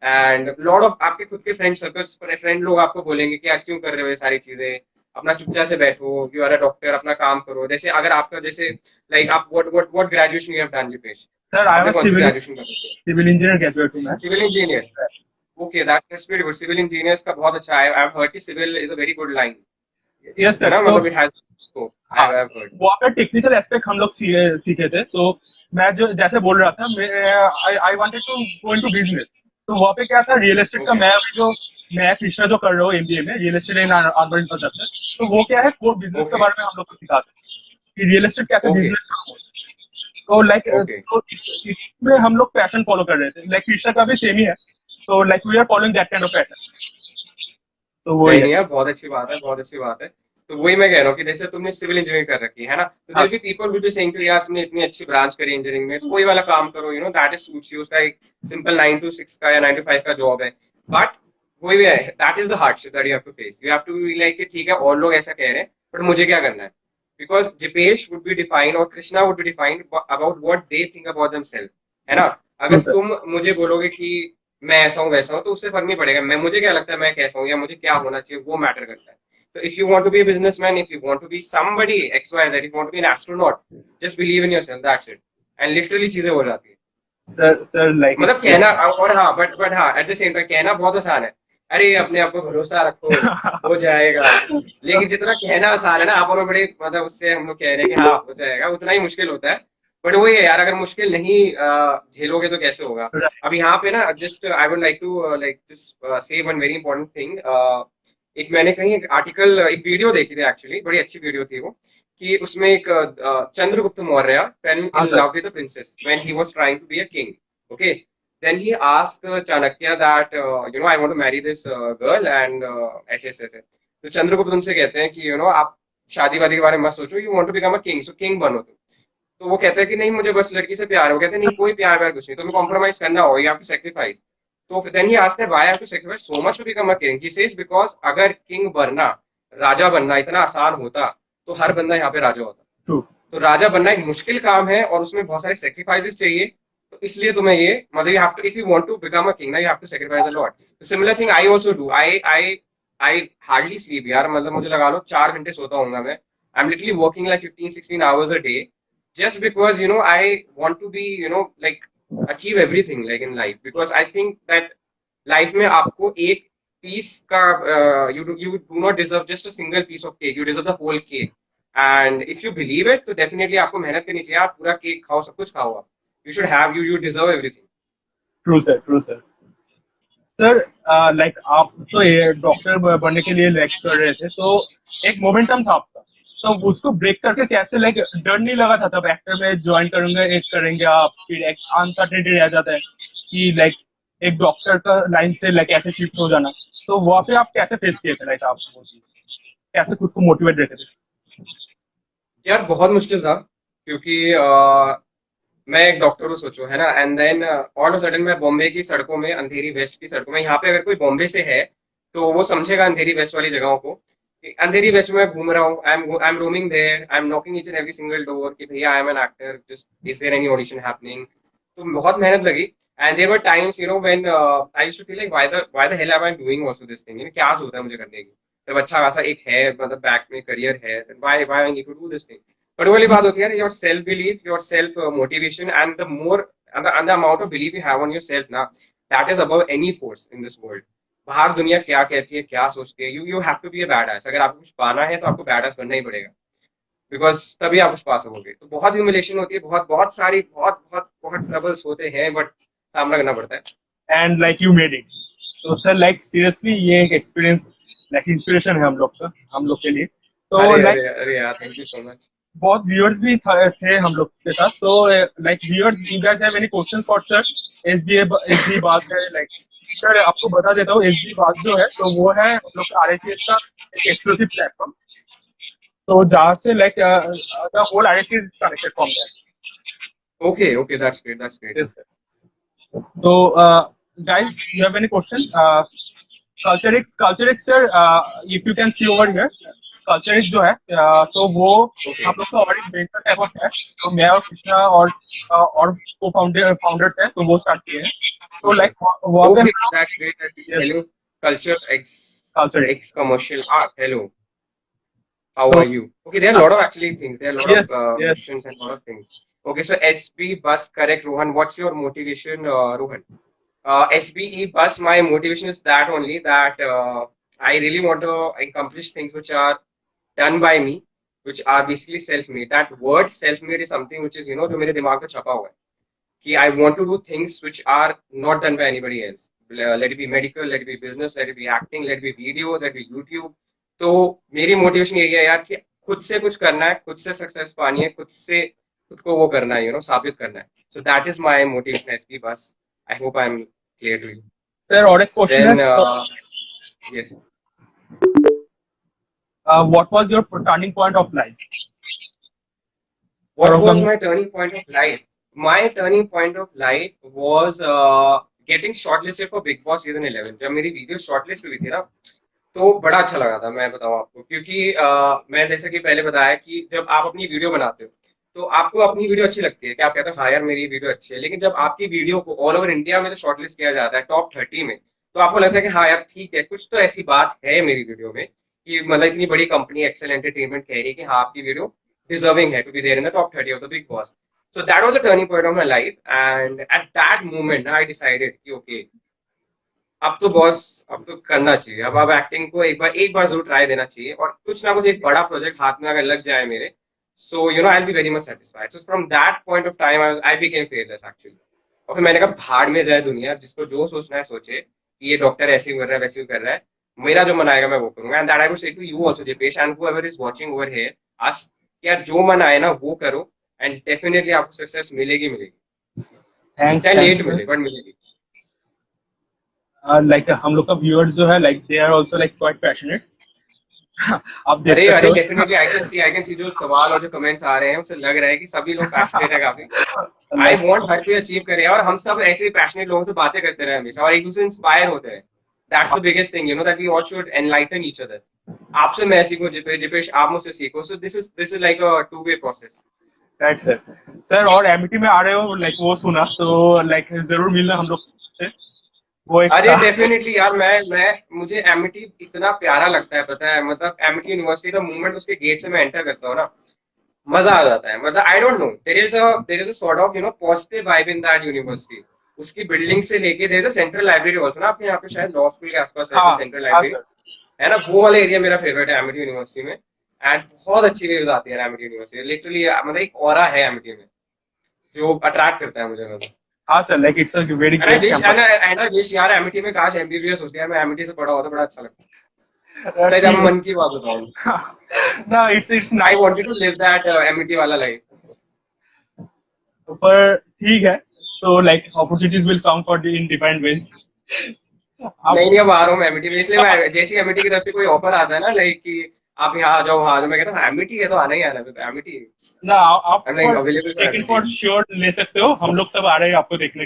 एंड लॉट ऑफ आपके खुद के फ्रेंड सर्कल्स, फ्रेंड लोग आपको बोलेंगे कि यार क्यों कर रहे हो ये सारी चीजें, अपना चुपचाप से बैठो, यू आर अ डॉक्टर, अपना काम करो। जैसे अगर आपका जैसे लाइक आप what graduation you have done Jipesh? Sir, I am आपने कौन सी सिविल ग्रेजुएशन कर? सिविल इंजीनियर ग्रेजुएट हूँ मैं। Civil engineer. Okay, that's very good. Civil engineers का बहुत अच्छा है। आई हैव हर्ड कि civil is a very good line, yes है सर। ना, तो मतलब इट हैज स्कोप, हाँ, आई हैव हर्ड। वहाँ पे टेक्निकल एस्पेक्ट हम लोग सीखे थे। तो मैं जो जैसे बोल रहा था, I wanted to go into business. तो वहाँ पे क्या था, रियल एस्टेट का ओके मैं कृष्णा जो कर रहा हूँ MBA में, real estate in urban infrastructure. तो वो क्या है, कोर बिजनेस के ओके बारे में हम लोग को सिखाते हैं कि रियल एस्टेट कैसे ओके बिजनेस करना है। तो लाइक ओके। तो इसमें हम लोग पैशन फॉलो कर रहे थे, लाइक कृष्णा का भी सेम ही है। तो like we are following that kind of passion. तो वो नहीं है। नहीं यार, बहुत अच्छी बात है, बहुत अच्छी बात है। तो वही मैं कह रहा हूँ कि जैसे तुमने सिविल इंजीनियरिंग कर रखी है ना, तो हाँ there be people will be saying कि यार तुमने इतनी अच्छी ब्रांच करी इंजीनियरिंग में, तो वही वाला काम करो, दैट इज सूट्स यू। उसका एक सिंपल 9 to 6 का या 9 to 5 का जॉब है। बट वही भी है, that is the hardship that you have to face. You have to be like ठीक है, और लोग ऐसा कह रहे हैं, बट मुझे क्या करना है। Because Jipesh would be defined और Krishna would be defined about what they think about themselves, है ना। अगर ट्रू सर। तुम मुझे बोलोगे कि मैं ऐसा हूँ वैसा हूँ, तो उससे फर्क नहीं पड़ेगा। मुझे क्या लगता है मैं कैसा हूँ या मुझे क्या होना चाहिए, वो मैटर करता है। So if you want to be a businessman, if you want to be somebody XYZ, if you want to be an astronaut, just believe in yourself. That's it. And literally चीजें हो जाती है. Sir like मतलब कहना और हाँ but हाँ at the same time कहना बहुत आसान है. अरे अपने आप को भरोसा रखो हो जाएगा. लेकिन जितना कहना आसान है ना, आप और बड़े मतलब उससे हम लोग कह रहे हैं कि हाँ हो जाएगा, उतना ही मुश्किल होता है. बट वही है यार, अगर मुश्किल नहीं झेलोगे तो कैसे होगा. अब यहाँ पे ना just I would like to like just say one very important thing. एक मैंने कहीं एक आर्टिकल, एक वीडियो देखी थी एक्चुअली, बड़ी अच्छी वीडियो थी वो, कि उसमें एक Chandragupta Maurya fell in love with a princess when he was trying to be a king. Okay, then he asked Chanakya that I want to marry this girl and ऐसे ऐसे ऐसे. तो चंद्रगुप्त उनसे कहते हैं कि आप शादी वादी के बारे में मत सोचो, you want to become a king, so king बनो तुम. तो वो कहता है कि नहीं मुझे बस लड़की से प्यार है. वो कहते हैं नहीं कोई प्यार व्यार कुछ नहीं, तुम्हें कॉम्प्रोमाइज करना होगा, यू हैव टू सैक्रिफाइस. तो then he asked why I have to sacrifice so much to become a king. He says because अगर किंग बनना, राजा बनना इतना आसान होता तो हर बंदा यहाँ पे राजा होता. तो राजा बनना एक मुश्किल काम है और उसमें बहुत सारे सेक्रीफाइसेस चाहिए. तो इसलिए तुम्हें ये मतलब you have to, if you want to become a king ना, you have to sacrifice a lot. Similar thing I also do. I hardly sleep यार, मतलब मुझे लगा लो 4 घंटे सोता हूँ मैं. I am literally working like 15-16 hours a day just because I want to be like achieve everything like in life, because I think that life में आपको एक piece का you do not deserve just a single piece of cake, you deserve the whole cake. And if you believe it, तो definitely आपको मेहनत करनी चाहिए. आप पूरा केक खाओ, सब कुछ खाओ. You should have, you deserve everything. True sir. Sir like आप तो ये डॉक्टर बनने के लिए लाइक कर रहे थे, तो एक मोमेंटम था आपका, तो उसको ब्रेक करके कैसे लाइक डर नहीं लगा था तब एक्टर में ज्वाइन करेंगे आप, फिर एक अनसर्टेनिटी रह जाता है कि लाइक एक डॉक्टर का लाइन से लाइक ऐसे शिफ्ट हो जाना, तो वहाँ पे आप कैसे फेस किए थे, लाइक आप वो चीज कैसे खुद को मोटिवेट रखे थे? यार बहुत मुश्किल था, क्योंकि मैं एक डॉक्टर हूँ सोचो, है ना. And then all of sudden मैं बॉम्बे की सड़कों में, अंधेरी वेस्ट की सड़कों में, यहाँ पे अगर कोई बॉम्बे से है तो वो समझेगा अंधेरी वेस्ट वाली जगहों को. अंधेरी वेस्ट में घूम रहा हूँ, I am roaming there, I am knocking each and every single door कि भैया I am an actor, just is there any audition happening. तो बहुत मेहनत लगी. And there were times when I used to feel like why the hell am I doing also this thing, क्या सोचता है मुझे करने की, जब अच्छा खासा एक है मतलब बैक में करियर है, why I need to do this thing. But वाली बात होती है your self belief, your self motivation, and the more and the amount of belief you have on yourself ना, that is above any force in this world. बाहर दुनिया क्या कहती है, क्या सोचती है, you have to be a badass. अगर आपको कुछ पाना है तो आपको बैड-एस बनना ही पड़ेगा, बिकॉज तभी आप कुछ पा सकोगे. तो बहुत ह्यूमिलेशन होती है, बहुत सारी बहुत ट्रबल्स होते हैं, बट सामना करना पड़ता है. And like you made it. तो सर लाइक सीरियसली ये एक एक्सपीरियंस लाइक इंस्पिरेशन है हम लोग के लिए. तो लाइक अरे यार थैंक यू सो मच. बहुत व्यूअर्स भी थे हम लोग के साथ, तो like viewers you guys have any questions for sir? SB बात है, लाइक सर आपको बता देता हूँ, एसबी बात जो है तो वो है हम लोग आरएसएस का एक एक्सक्लूसिव प्लेटफॉर्म, तो जहाँ से like the whole RSS is connected from there. Okay that's great. Yes sir. तो guys you have any question? कल्चरिक्स sir, if you can see over here, कल्चरिक्स जो है तो वो हम लोग का ऑडिट बेस्ड टाइप ऑफ है. तो मैं और कृष्णा और को फाउंडर्स हैं, तो वो स्टार्ट किए हैं. तो लाइक वहाँ पे that's great. Hello culture commercial art. Hello, how are you? Okay, there are a lot of actually things. There are a lot of questions and a lot of things. Okay, so SB bus, correct, Rohan. What's your motivation, Rohan? SBE bus, my motivation is that only that I really want to accomplish things which are done by me, which are basically self-made. That word self-made is something which is जो मेरे दिमाग में छपा हुआ है कि I want to do things which are not done by anybody else. Let it be medical, let it be business, let it be acting, let it be videos, let it be YouTube. तो मेरी motivation यही है यार कि खुद से कुछ करना है, खुद से सक्सेस पानी है, खुद को वो करना है, साबित करना है. So that is my motivation, SB bus. I hope I am clear to you. Sir, और एक क्वेश्चन है. Yes. What was your turning point of life? What was my turning point of life? My turning point of life was getting shortlisted for Big Boss season 11. जब मेरी video shortlist हुई थी ना, तो बड़ा अच्छा लगा था. मैं बताऊं आपको, क्योंकि मैं जैसे कि पहले बताया कि जब आप अपनी वीडियो बनाते हो तो आपको अपनी वीडियो अच्छी लगती है कि आप कहते हो हाँ यार मेरी वीडियो अच्छी है. लेकिन जब आपकी वीडियो को ऑल ओवर इंडिया में जो शॉर्टलिस्ट किया जाता है टॉप 30 में, तो आपको लगता है कि हाँ यार ठीक है, कुछ तो ऐसी बात है मेरी वीडियो में कि मतलब इतनी बड़ी कंपनी एक्सेल एंटरटेनमेंट कह रही है कि हाँ आपकी वीडियो डिजर्विंग है to be there in the top 30 of the Bigg Boss. So that was a turning point of my life, and at that moment I decided कि okay, अब तो बॉस, अब तो करना चाहिए, अब एक्टिंग को एक बार जरूर ट्राई देना चाहिए, और कुछ ना कुछ एक बड़ा प्रोजेक्ट हाथ में अगर लग जाए मेरे, so you know I will be very much satisfied. So from that point of time I became fearless actually. और फिर मैंने कहा भाड़ में जाए दुनिया, जिसको जो सोचना है सोचे, कि ये डॉक्टर ऐसे कर रहा है वैसे कर रहा है, मेरा जो मन आएगा मैं वो करूंगा. And that I would say to you also Deepesh and whoever is watching over here, आज यार जो मन आए ना वो करो, एंड डेफिनेटली आपको सक्सेस मिलेगी मिलेगी. थैंक्स चाहे लेट थैंक्स मिले बट मिलेगी. लाइक हम लोग का व्यूअर्स जो है like they are also like quite passionate. आप देख अरे सकते अरे हो. डेफिनेटली आई कैन सी जो सवाल और जो कमेंट्स आ रहे हैं उससे लग रहा है कि सभी लोग पैशनेट है काफी. आई वांट हर कोई अचीव करे, और हम सब ऐसे पैशनेट लोगों से बातें करते रहे हमेशा, और एक दूसरे इंस्पायर होते हैं. That's the biggest thing, you know, that we all should enlighten each other. आपसे मैं सीखूं, जिपेश आप मुझसे सीखो. So this is like a two way process. Right sir. Sir और एमिटी में आ रहे हो लाइक वो सुना, तो लाइक जरूर मिलना हम लोग से. वो एक अरे डेफिनेटली यार, मैं मुझे एमिटी इतना प्यारा लगता है, पता है, मतलब एमिटी यूनिवर्सिटी द मोमेंट उसके गेट से मैं एंटर करता हूँ ना, मजा आ जाता है. मतलब I don't know, there is a sort of you know positive vibe in that university. उसकी बिल्डिंग से लेके there is a central library also ना, आपके यहाँ पे शायद लॉ स्कूल के आसपास है सेंट्रल लाइब्रेरी, है ना, वो वाला एरिया मेरा फेवरेट है एमिटी यूनिवर्सिटी में. एंड बहुत अच्छी वेव्स आती है एमिटी यूनिवर्सिटी, लिटरली मतलब एक ऑरा है एमिटी में जो अट्रैक्ट करता है मुझे. मतलब हाँ sir, like it's a very great wish यार एमिटी में काश एमबीबीएस होती है, मैं एमिटी से पढ़ा होता, बड़ा अच्छा लगता. सही अब मन की बात बताऊं ना, it's I wanted to live that Amity वाला लाइफ. पर ठीक है, तो like opportunities will come for in different ways. नहीं अब आ रहा हूँ एमिटी में, इसलिए मैं जैसे एमिटी की तरफ से कोई ऑफर आता है ना, लाइक कि आप यहाँ आ जाओ, हाँ, तो मैं कहता हूँ एमिटी है तो आना ही आना, तो एमिटी ना आप अवेलेबल टेकन फॉर श्योर ले सकते हो. हम लोग सब आ रहे हैं आपको देखने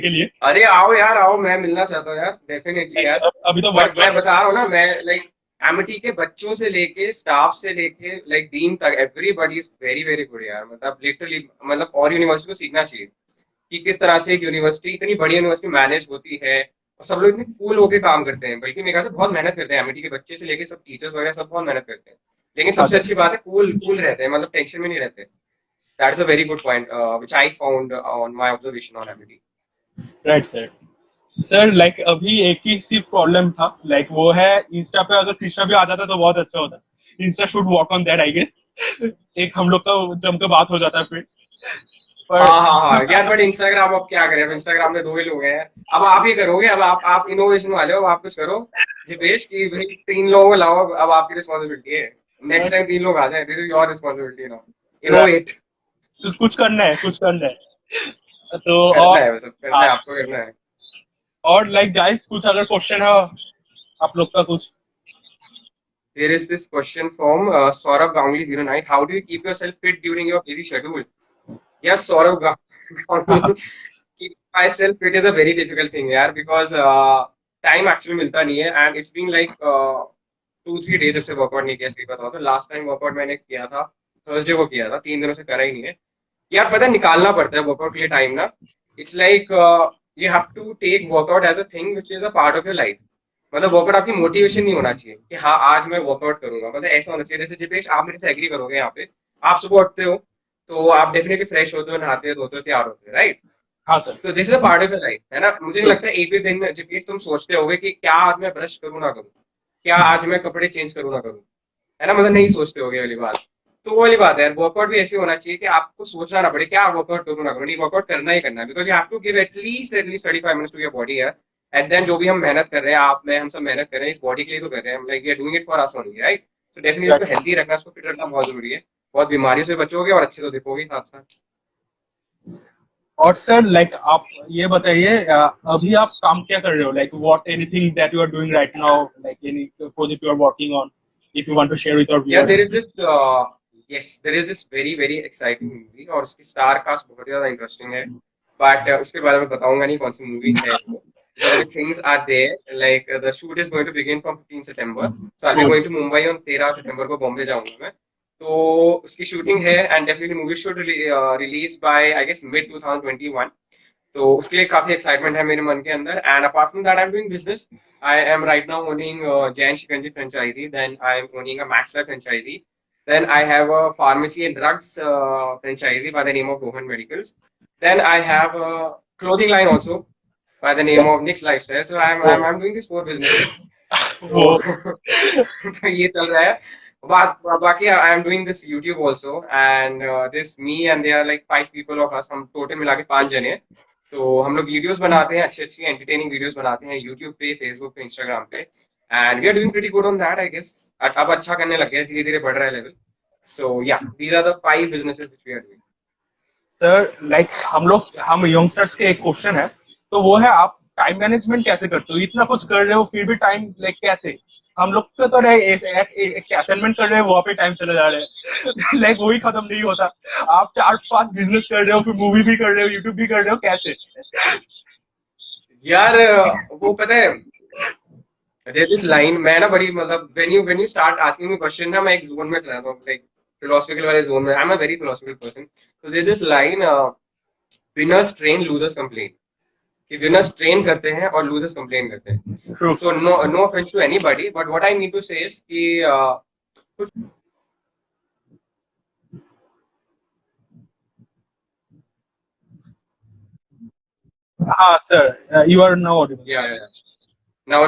के लिए. अरे आओ यार आओ, मैं मिलना चाहता हूँ यार, डेफिनेटली यार. अभी तो बट मैं बता रहा हूँ ना, मैं लाइक एमिटी के बच्चों से लेके स्टाफ से लेके लाइक डीन तक, everybody is very very good यार. मतलब लिटरली, मतलब और यूनिवर्सिटी को सीखना चाहिए कि किस तरह से एक यूनिवर्सिटी, इतनी बड़ी यूनिवर्सिटी मैनेज होती है, और सब लोग इतने कूल होके काम करते हैं. बल्कि मेरे ख्याल से बहुत मेहनत करते हैं एमिटी के बच्चे से लेके सब टीचर्स वगैरह, सब बहुत मेहनत करते हैं. लेकिन सबसे अच्छी बात है कूल रहते हैं, मतलब टेंशन में नहीं रहते. That's a very good point which I found on my observation on Amity. Right sir. Sir like अभी एक ही सिर्फ प्रॉब्लम था, लाइक वो है इंस्टा पे अगर कृष्णा भी आ जाता तो बहुत अच्छा होता. Insta should work on that I guess. एक हम लोग का जमकर बात हो जाता है फिर. हाँ यार, बट इंस्टाग्राम अब क्या करें, अब इंस्टाग्राम में 2 ही लोग हैं. अब आप ही करोगे, अब आप इनोवेशन वाले हो, आप कुछ करो जिपेश की भाई, 3 लोगों को लाओ, अब आपकी रिस्पॉन्सिबिलिटी है. नेक्स्ट टाइम 3 लोग आ जाए, this is your responsibility now. Innovate. कुछ करना है तो. करना है, सब करना है, आपको करना है. और लाइक गाइस, कुछ अगर क्वेश्चन है आप लोग का कुछ. There is this question from Saurabh Ganguly 09. How do you keep yourself fit during your busy schedule? Yes, Saurabh Ganguly. Keep myself fit is a very difficult thing, यार, because time actually मिलता नहीं है, and it's been like 2-3 days जब से workout नहीं किया, सही बताओ तो. लास्ट टाइम वर्कआउट मैंने किया था थर्सडे को किया था, 3 दिनों से करा ही नहीं है यार. पता है निकालना पड़ता है वर्कआउट के लिए टाइम ना. It's like you have to take workout as a thing which is a part of your life. मतलब वर्कआउट आपकी मोटिवेशन नहीं होना चाहिए कि हाँ आज मैं वर्कआउट करूंगा, मतलब ऐसा होना चाहिए. जैसे जिपेश आप मेरे से एग्री करोगे, यहाँ पे आप सुबह उठते हो तो आप डेफिनेटली फ्रेश होते हो, नहाते हो, धोते हो, तैयार होते हो, राइट. हाँ सर. तो this is a part of your life, है ना. मुझे नहीं लगता एक भी दिन जिपेश तुम सोचते होगे कि क्या आज मैं ब्रश करूँ ना करूँ, क्या आज मैं कपड़े चेंज करूँ ना करूँ, है ना. मतलब नहीं सोचते होगे वाली बात. तो वो वाली बात है, वर्कआउट भी ऐसे होना चाहिए कि आपको सोचना ना पड़े क्या वर्कआउट करूँ ना करूँ. नहीं, वर्कआउट करना ही करना है, because you have to give at least 35 minutes to your body है. एट देन जो भी हम मेहनत कर रहे हैं, आप मैं हम सब मेहनत कर रहे हैं इस बॉडी के लिए तो कर रहे हैं, like we are doing it for us only, right. So definitely उसको हेल्दी रखना, उसको फिट रखना बहुत जरूरी है. बहुत बीमारियों से बचोगे और अच्छे तो दिखोगे साथ साथ. और सर लाइक आप ये बताइए, अभी आप काम क्या कर रहे हो, like what anything that you are doing right now, like any project you are working on, if you want to share with our Yeah, viewers. there is this very very exciting movie, और उसकी star cast बहुत ज्यादा interesting है, but उसके बारे में बताऊंगा नहीं कौन सी मूवी है. The things are there, like the shoot is going to begin from 15 September. So I'll be going to Mumbai on 13 September को बॉम्बे जाऊंगा मैं. तो उसकी शूटिंग है, and definitely movie should release by I guess mid 2021. तो उसके लिए काफी एक्साइटमेंट है मेरे मन के अंदर. And apart from that I am doing business. I am right now owning Jain Shikanji franchisee. Then I am owning a Max Life franchisee. Then I have a pharmacy and drugs franchisee by the name of Rohan Medicals. Then I have a clothing line also by the name of Nick's Lifestyle. So I'm doing these 4 businesses. वो तो ये चल रहा है. बाकी I am doing this YouTube also and this me and there are like 5 people of us. हम total मिला के 5 जने हैं. तो हम लोग वीडियोस बनाते हैं, अच्छी अच्छी एंटरटेनिंग वीडियोस बनाते हैं यूट्यूब पे, फेसबुक पे, इंस्टाग्राम पे. And we are doing pretty good on that I guess. अब अच्छा करने लग गया, धीरे धीरे बढ़ रहा है level. So yeah these are the 5 businesses which we are doing. Sir like हम यंगस्टर्स के एक क्वेश्चन है, तो वो है आप टाइम मैनेजमेंट कैसे करते हो? इतना कुछ कर रहे हो फिर भी टाइम लाइक कैसे? हम लोग तो एक असाइनमेंट कर रहे हैं, वहाँ पे टाइम चले जा रहे हैं लाइक वही खत्म नहीं होता. आप 4-5 बिजनेस कर रहे हो, फिर मूवी भी कर रहे हो, यूट्यूब भी कर रहे हो, कैसे? यार वो पता है देयर इज लाइन. मैं ना बड़ी मतलब when you start asking me question ना, मैं एक जोन में चला जाता हूँ, लाइक फिलोसफिकल वाले जोन में. I am a very philosophical person. तो there is line winners train losers complain. कि विनर्स ट्रेन करते हैं और लूजर्स कंप्लेन करते हैं. True. So no offense to anybody, but what I need to say is कि कुछ हाँ sir, you are now audible. yeah. No,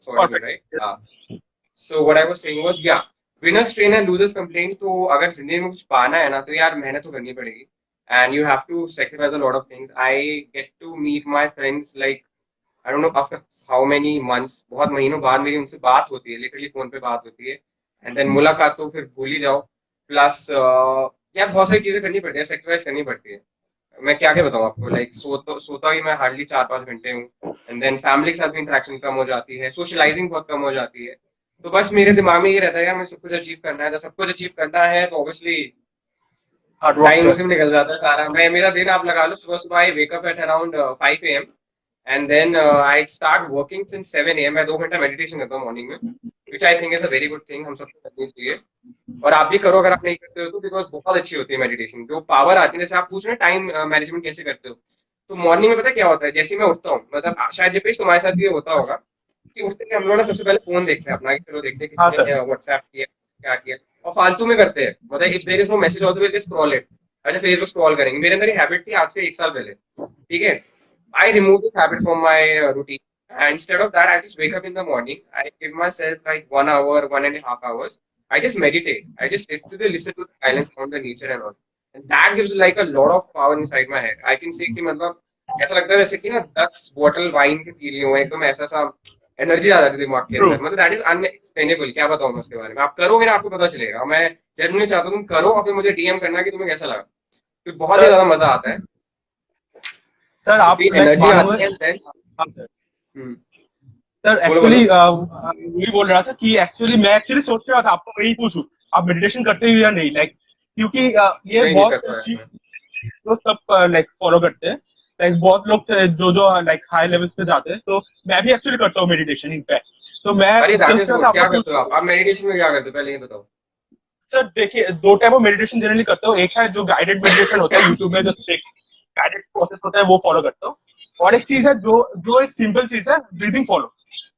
sorry, Perfect. right? So what I was saying was, yeah, winners train and losers complain. तो अगर जिंदगी में कुछ पाना है ना, तो यार मेहनत तो करनी पड़ेगी. And you have to sacrifice a lot of things. I get to meet my friends like I don't know after how many months. बहुत महीनों बाद मेरी उनसे बात होती है, लिटरली फोन पे बात होती है. And then मुलाकात तो फिर भूल ही जाओ. Plus यार बहुत सारी चीजें करनी पड़ती है, सेक्रीफाइस करनी पड़ती है. मैं क्या क्या बताऊँ आपको, लाइक सोता ही मैं हार्डली 4-5 घंटे हूँ. एंड देन फैमिली के साथ भी इंटरेक्शन कम हो जाती है, सोशलाइजिंग बहुत कम हो जाती है. तो बस मेरे दिमाग में ये रहता है यार मुझे सब कुछ अचीव करना है. तो सब कुछ अचीव करना है तो ऑब्वियसली हार्ड टाइम वर्क. उसी में निकल जाता है सारा. मैं मेरा दिन आप लगा लो, सुबह सुबह I wake up at around 5 AM and then I start working since 7 AM. मैं 2 घंटा मेडिटेशन करता हूँ मॉर्निंग में, which I think is a very good thing. हम सबको करनी चाहिए और आप भी करो अगर आप नहीं करते हो तो, बिकॉज बहुत अच्छी होती है मेडिटेशन. जो पावर आती है, जैसे आप पूछ रहे हैं टाइम मैनेजमेंट कैसे करते हो, तो मॉर्निंग में पता क्या होता है, जैसे ही मैं उठता हूँ, मतलब शायद जब तुम्हारे साथ भी ये होता होगा कि उठते ही हम लोग ना सबसे पहले फोन देखते हैं अपना, कि चलो देखते हैं हाँ किसी ने व्हाट्सएप किया क्या किया, और फालतू में करते हैं. मतलब if there is no message also will scroll it. अच्छा फेसबुक स्क्रॉल करेंगे. मेरे अंदर ये हैबिट थी आज से 1 साल पहले, ठीक है. I remove this habit from my routine. And instead of that, I just wake up in the morning. I give myself like 1 hour, 1.5 hours. I just meditate. I just listen to the silence from the nature and all. And that gives like a lot of power inside my head. I can say कि मतलब ऐसा लगता है जैसे कि ना 10 bottle wine के P लिए हुए, एकदम ऐसा सा एनर्जी आ जाती है दिमाग के अंदर. मतलब दैट इज अनएक्सप्लेनेबल. क्या बताऊं मैं उसके बारे में. आप करोगे ना आपको पता चलेगा. मैं जनरली चाहता हूँ तुम करो और फिर मुझे डीएम करना कि तुम्हें कैसा लगा. तो बहुत ही ज्यादा मजा आता है. सर आप एनर्जी आती है then- हाँ सर. हम्म. सर बोलो, एक्चुअली यही बोल रहा था कि मैं सोच रहा था आपको वही पूछूं, आप मेडिटेशन करते हो या नहीं, लाइक क्योंकि ये नहीं बहुत करता है. तो सब लाइक फॉलो करते हैं. लाइक बहुत लोग जो लाइक हाई लेवल्स पे जाते हैं, तो मैं भी एक्चुअली करता हूँ मेडिटेशन इनफैक्ट. तो मैं अरे सोच राजेश, रहा था क्या आपको करते हो आप मेडिटेशन में क्या करते हो पहले ये बताओ. सर देखिए, 2 टाइप ऑफ मेडिटेशन जनरली करता हूँ. एक है जो गाइडेड मेडिटेशन होता है यूट्यूब में, जो गाइडेड प्रोसेस होता है वो फॉलो करता हूँ. और एक चीज है जो एक सिंपल चीज है, ब्रीदिंग फॉलो.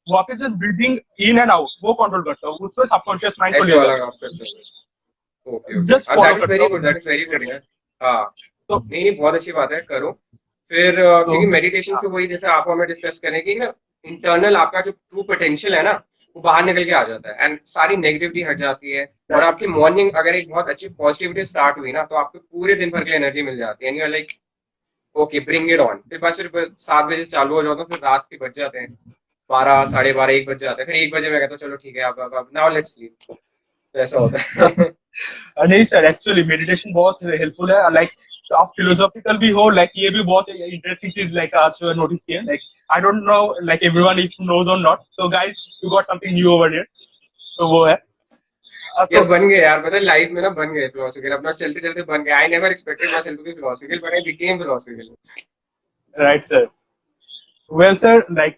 वहाँ पे just breathing in and out वो कंट्रोल करता हूँ. उसमें सबकॉन्शियस माइंड को ऐसे ले वाला जाता आप करते हो. Okay Just follow that is करता वेरी हूँ. Good, that is very good यार. हाँ तो नहीं बहुत अच्छी बात है, करो फिर. क्योंकि मेडिटेशन से वही जैसे आप हमें डिस्कस करें कि ना इंटरनल आपका जो ट्रू पोटेंशियल है ना वो बाहर निकल के आ जाता है. एंड सारी नेगेटिविटी हट जाती है. और आपकी मॉर्निंग अगर एक बहुत अच्छी पॉजिटिविटी स्टार्ट हुई ना, तो आपको पूरे दिन भर के लिए एनर्जी मिल जाती है. And you are like okay bring it on. फिर बस फिर 7 बजे से चालू हो जाता हूँ, फिर रात के बज जाते हैं 12, 12:30, 1 बज जाते हैं. फिर 1 बजे मैं कहता हूँ चलो ठीक है अब नाउ लेट्स स्लीप. तो ऐसा होता है. नहीं सर, एक्चुअली मेडिटेशन बहुत हेल्पफुल है. लाइक तो आप फिलोसॉफिकल भी हो, लाइक ये भी बहुत इंटरेस्टिंग चीज लाइक आज नोटिस किया. Like I don't know like everyone if knows और not, so guys you got something new over here. तो वो है. यार बन गए यार, पता है लाइफ में ना बन गए फिलोसफिकल. अपना चलते चलते बन गए. I never expected my self to be philosophical but I became philosophical. Right sir. Well sir, like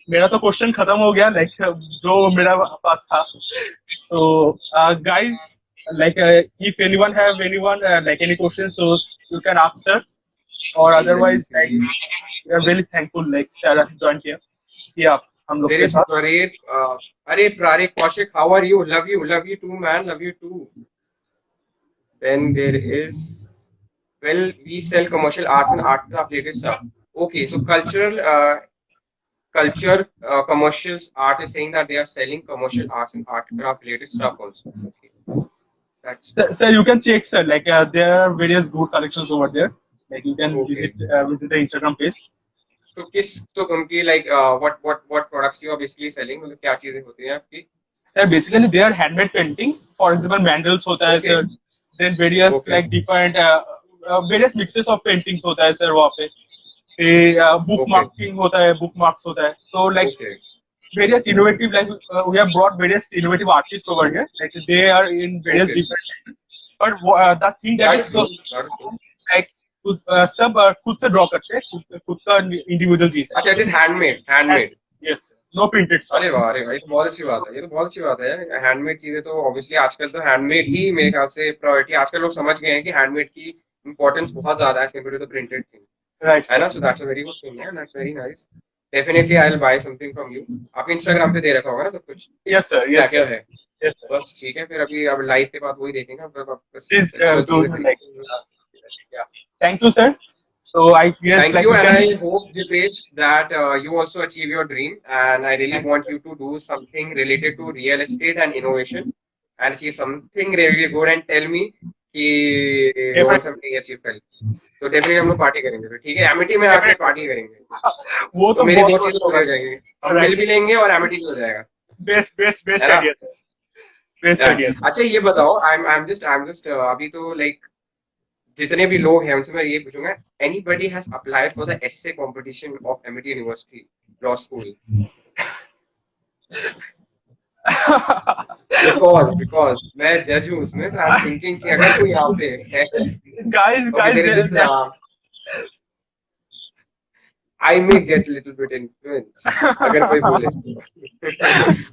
मेरा तो क्वेश्चन खत्म हो गया, लाइक जो मेरा पास था. तो guys, like if anyone have like any questions, so you can ask sir. और otherwise like we are very thankful like sir join किया कि आप हम लोग There के is साथ. Prarit, Prarik Kaushik, how are you? Love you too, man, love you too. Then there is, well, we sell commercial arts and art craft related stuff. Okay, so commercial art is saying that they are selling commercial arts and art craft related stuff also. Okay, that's Sir, you can check, sir. Like there are various good collections over there. Like you can okay. visit the Instagram page. तो उनकी like what products you are basically selling, मतलब क्या चीजें होती हैं आपकी? Sir, basically they are handmade paintings. For example, mandals होता है, Okay. sir. Then various Okay. like different various mixes of paintings होता है, sir, वहाँ पे. Book Okay. marking होता है, bookmarks होता है. So like Okay. various innovative, like we have brought various innovative artists over here. Like they are in various Okay. different. But the thing that That's is good. That's good. like सब खुद से draw करते हैं, खुद का individual चीज है. अच्छा, it is handmade. Yes, no printed stuff. अरे वाह, ये तो बहुत अच्छी बात है, ये तो बहुत अच्छी बात है. हैंडमेड चीजें तो ऑब्वियसली आजकल तो हैंडमेड ही मेरे ख्याल से प्रायोरिटी, आजकल लोग समझ गए हैं कि हैंडमेड की इंपॉर्टेंस बहुत ज्यादा है compare to the printed thing, Right, है ना? sir. So that's a very good thing, that's very nice. Definitely I will buy something from you. आपके इंस्टाग्राम पे दे रखा होगा ना सब कुछ, Yes, sir. क्या Yes, क्या sir. है? Yes, sir. बस ठीक है, फिर अभी अब लाइव के बाद वही देखेंगे, अब बस Please अच्छी do चीजें like देखेंगे. yeah. Thank you, sir. So I guess Thank like you, we and can, I hope, Dipesh, that you also achieve your dream. And I really want you to do something related to real estate and innovation, and achieve something really good. And tell me कि you want something achieve कल. तो definitely हम लोग party करेंगे, तो ठीक है? Amity में आके पार्टी करेंगे. वो तो तो मेरी दो बहुत चीजें पूरी हो जाएंगी, हम मिल भी लेंगे और एमिटी भी हो जाएगा. best है ना? idea, sir. Best Yeah. idea, sir. अच्छा ये बताओ, I'm just अभी तो like जितने भी लोग हैं उनसे मैं ये पूछूंगा, anybody has applied for the essay competition of MIT University Law School? because मैं जज हूँ उसमें, तो I'm thinking कि अगर कोई यहाँ पे है, Guys, okay, there is this, I may get little bit influence अगर कोई बोले.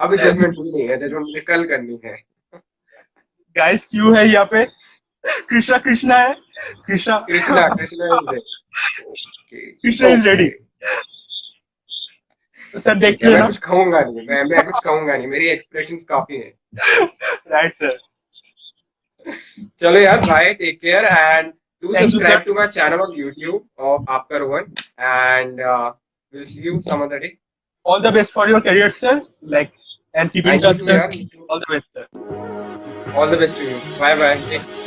अभी जजमेंट हुई नहीं है, जजमेंट मुझे कल करनी है. guys क्यों है यहाँ पे? कृष्णा है. Krishna is there. Okay. Krishna is ready. Sir देखिए मैं ना. कुछ कहूंगा नहीं, मैं कुछ कहूंगा नहीं, मेरी एक्सप्रेशंस काफी हैं. Right, sir. चलो यार, bye, take care, and do Thank you, subscribe sir. To my channel on YouTube of आपका रोहन, एंड we'll see you some other day. All the best for your career, sir. Like and keep in Thank you touch, too, sir. yaar. All the best, sir. All the best to you. Bye.